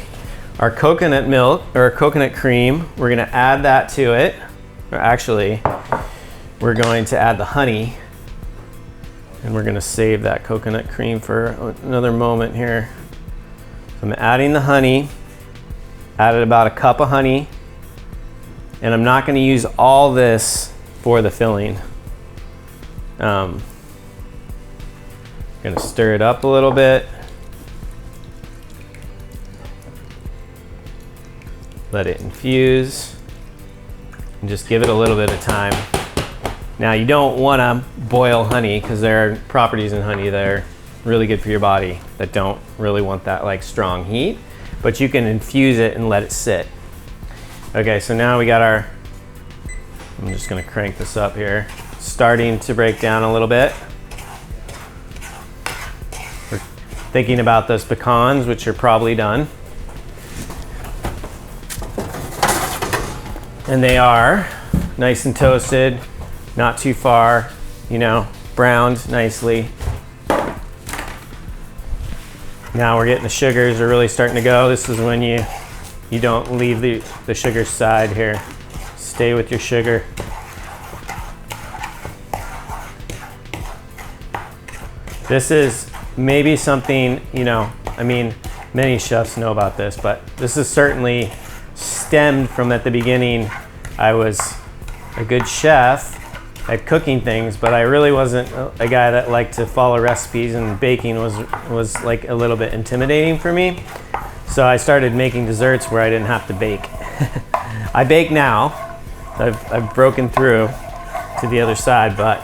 our coconut milk or our coconut cream. We're going to add that to it. Or actually, we're going to add the honey. And we're gonna save that coconut cream for another moment here. I'm adding the honey, added about a cup of honey, and I'm not gonna use all this for the filling. Gonna stir it up a little bit. Let it infuse, and just give it a little bit of time. Now you don't wanna boil honey because there are properties in honey that are really good for your body that don't really want that like strong heat, but you can infuse it and let it sit. Okay, so now we got our, I'm just gonna crank this up here. Starting to break down a little bit. We're thinking about those pecans, which are probably done. And they are nice and toasted, not too far, you know, browned nicely. Now we're getting the sugars are really starting to go. This is when you don't leave the sugar side here. Stay with your sugar. This is maybe something, you know, I mean, many chefs know about this, but this is certainly stemmed from at the beginning. I was a good chef at cooking things, but I really wasn't a guy that liked to follow recipes, and baking was like a little bit intimidating for me. So I started making desserts where I didn't have to bake. I bake now. I've broken through to the other side, but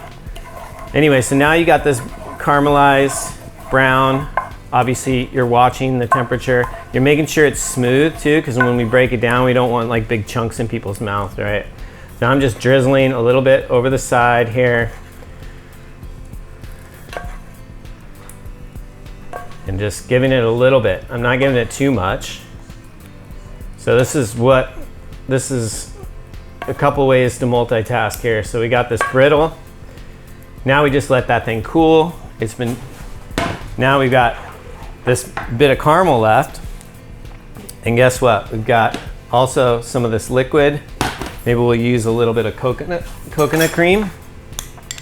anyway, so now you got this caramelized brown. Obviously you're watching the temperature. You're making sure it's smooth too, because when we break it down, we don't want like big chunks in people's mouth, right? Now I'm just drizzling a little bit over the side here. And just giving it a little bit. I'm not giving it too much. So this is a couple ways to multitask here. So we got this brittle. Now we just let that thing cool. Now we've got this bit of caramel left. And guess what? We've got also some of this liquid. Maybe we'll use a little bit of coconut cream.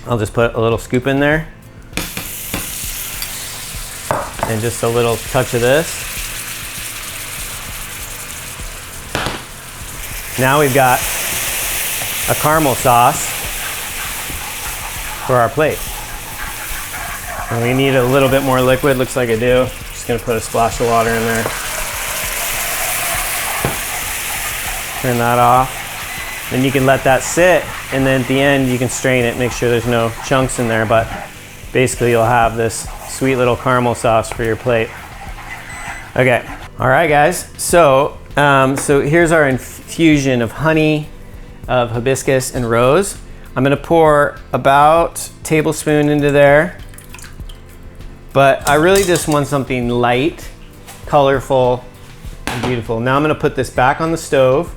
I'll just put a little scoop in there. And just a little touch of this. Now we've got a caramel sauce for our plate. And we need a little bit more liquid, looks like I do. Just gonna put a splash of water in there. Turn that off. Then you can let that sit, and then at the end you can strain it, make sure there's no chunks in there, but basically you'll have this sweet little caramel sauce for your plate. Okay, all right guys, so here's our infusion of honey, of hibiscus and rose. I'm gonna pour about a tablespoon into there, but I really just want something light, colorful, and beautiful. Now I'm gonna put this back on the stove,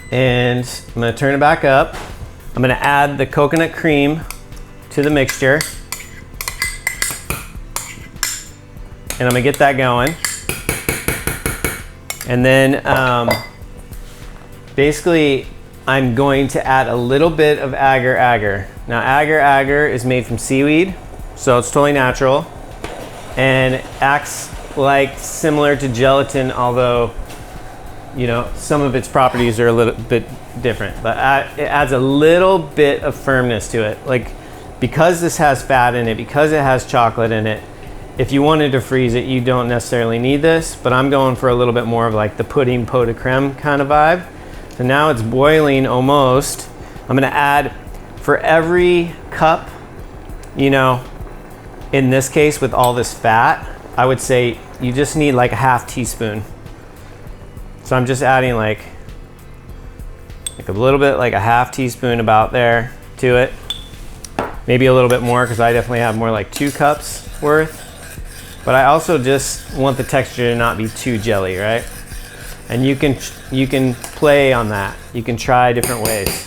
and I'm gonna turn it back up. I'm gonna add the coconut cream to the mixture. And I'm gonna get that going. And then basically I'm going to add a little bit of agar-agar. Now agar-agar is made from seaweed, so it's totally natural and acts like similar to gelatin, although you know, some of its properties are a little bit different, but it adds a little bit of firmness to it. Like, because this has fat in it, because it has chocolate in it, if you wanted to freeze it, you don't necessarily need this, but I'm going for a little bit more of like the pudding pot de creme kind of vibe. So now it's boiling almost. I'm gonna add, for every cup, you know, in this case with all this fat, I would say you just need like a half teaspoon. So I'm just adding like a little bit, like a half teaspoon about there to it. Maybe a little bit more, because I definitely have more like 2 cups worth. But I also just want the texture to not be too jelly, right? And you can play on that. You can try different ways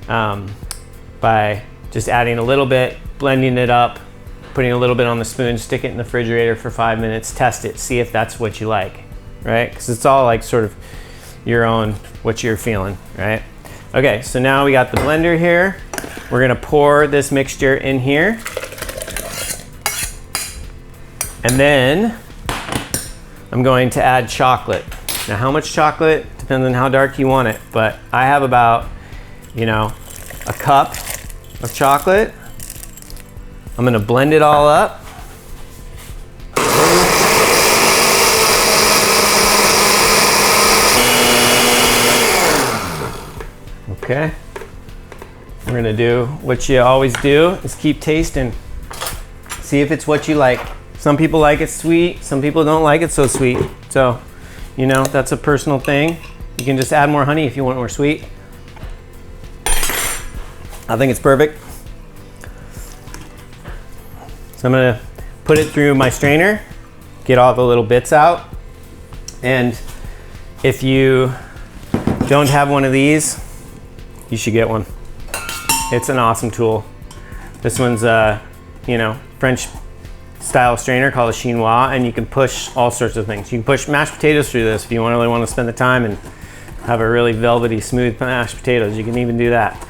by just adding a little bit, blending it up, putting a little bit on the spoon, stick it in the refrigerator for 5 minutes, test it, see if that's what you like. Right? Because it's all like sort of your own, what you're feeling, right? Okay, so now we got the blender here. We're gonna pour this mixture in here. And then I'm going to add chocolate. Now how much chocolate? Depends on how dark you want it, but I have about, you know, a cup of chocolate. I'm gonna blend it all up. Okay. We're gonna do what you always do, is keep tasting. See if it's what you like. Some people like it sweet, some people don't like it so sweet. So, you know, that's a personal thing. You can just add more honey if you want more sweet. I think it's perfect. So I'm gonna put it through my strainer, get all the little bits out. And if you don't have one of these, you should get one. It's an awesome tool. This one's you know, French style strainer called a chinois, and you can push all sorts of things. You can push mashed potatoes through this if you really want to spend the time and have a really velvety, smooth mashed potatoes. You can even do that.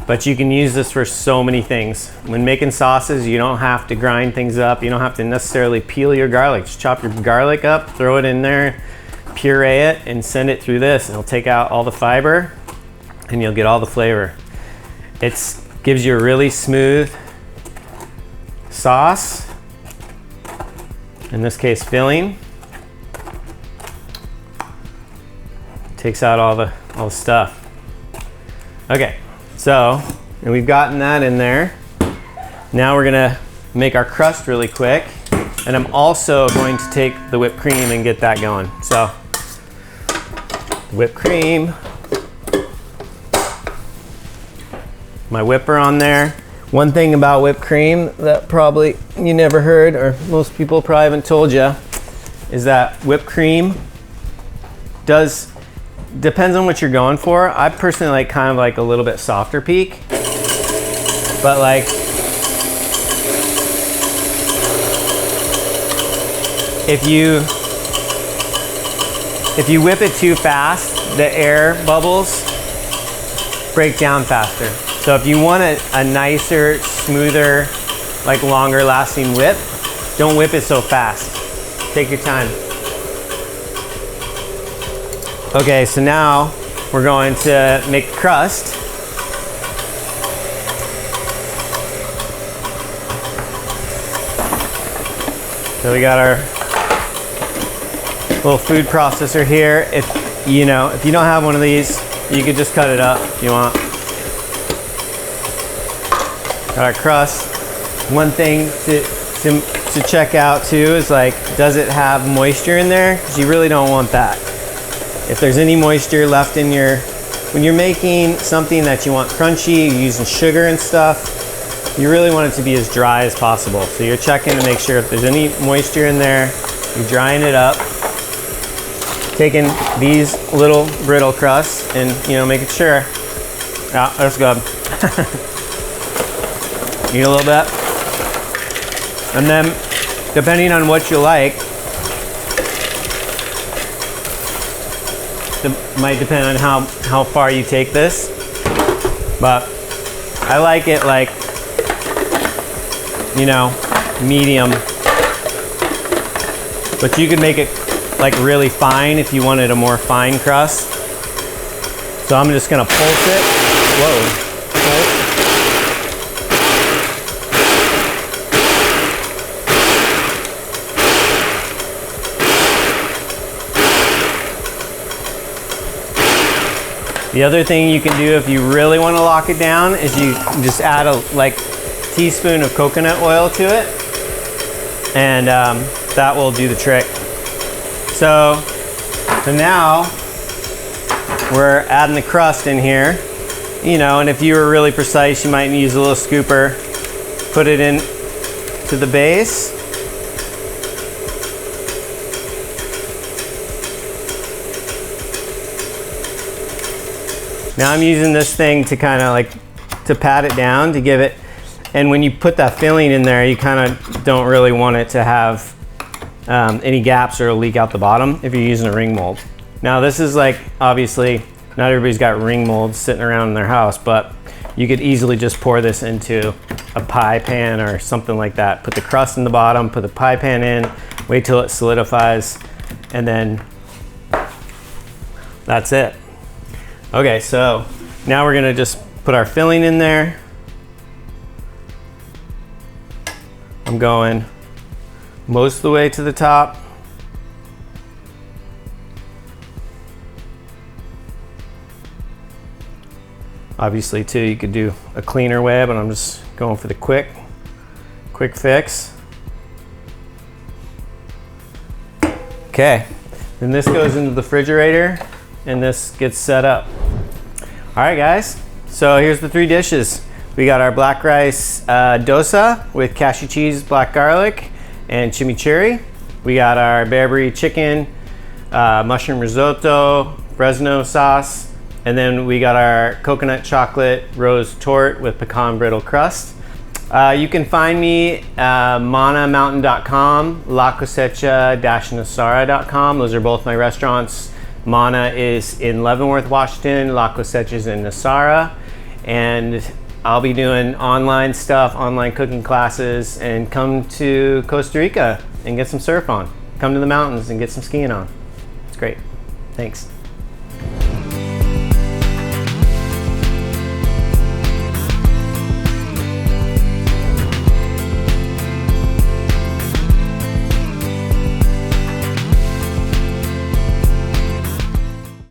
But you can use this for so many things. When making sauces, you don't have to grind things up. You don't have to necessarily peel your garlic. Just chop your garlic up, throw it in there, puree it, and send it through this. It'll take out all the fiber, and you'll get all the flavor. It gives you a really smooth sauce, in this case filling. Takes out all the stuff. Okay, so, and we've gotten that in there. Now we're gonna make our crust really quick, and I'm also going to take the whipped cream and get that going. So, whipped cream, my whipper on there. One thing about whipped cream that probably you never heard, or most people probably haven't told you, is that whipped cream depends on what you're going for. I personally like kind of like a little bit softer peak, but like if you whip it too fast, the air bubbles break down faster. So if you want a nicer, smoother, like longer lasting whip, don't whip it so fast. Take your time. Okay, so now we're going to make the crust. So we got our little food processor here. If you don't have one of these, you could just cut it up if you want. Got our crust. One thing to check out too is like, does it have moisture in there? Because you really don't want that. If there's any moisture left in when you're making something that you want crunchy, you're using sugar and stuff, you really want it to be as dry as possible. So you're checking to make sure if there's any moisture in there, you're drying it up. Taking these little brittle crusts and making sure. Yeah, that's good. Eat a little bit. And then, depending on what you like, it might depend on how far you take this, but I like it like, medium. But you could make it like really fine if you wanted a more fine crust. So I'm just gonna pulse it. Whoa. Pulse. The other thing you can do if you really want to lock it down is you just add a teaspoon of coconut oil to it, and that will do the trick. So now we're adding the crust in here, and if you were really precise, you might use a little scooper, put it in to the base. Now I'm using this thing to kind of to pat it down to give it, and when you put that filling in there, you kind of don't really want it to have any gaps or leak out the bottom if you're using a ring mold. Now this is obviously not everybody's got ring molds sitting around in their house, but you could easily just pour this into a pie pan or something like that. Put the crust in the bottom, put the pie pan in, wait till it solidifies, and then that's it. Okay, so now we're gonna just put our filling in there. I'm going most of the way to the top. Obviously too, you could do a cleaner way, but I'm just going for the quick fix. Okay, then this goes into the refrigerator and this gets set up. All right guys, so here's the 3 dishes. We got our black rice dosa with cashew cheese, black garlic, and chimichurri. We got our Barberry chicken, mushroom risotto, Fresno sauce, and then we got our coconut chocolate rose torte with pecan brittle crust. You can find me manamountain.com, lacosecha-nasara.com. Those are both my restaurants. Mana is in Leavenworth, Washington. La Cosecha is in Nasara. And I'll be doing online stuff, online cooking classes, and come to Costa Rica and get some surf on. Come to the mountains and get some skiing on. It's great. Thanks.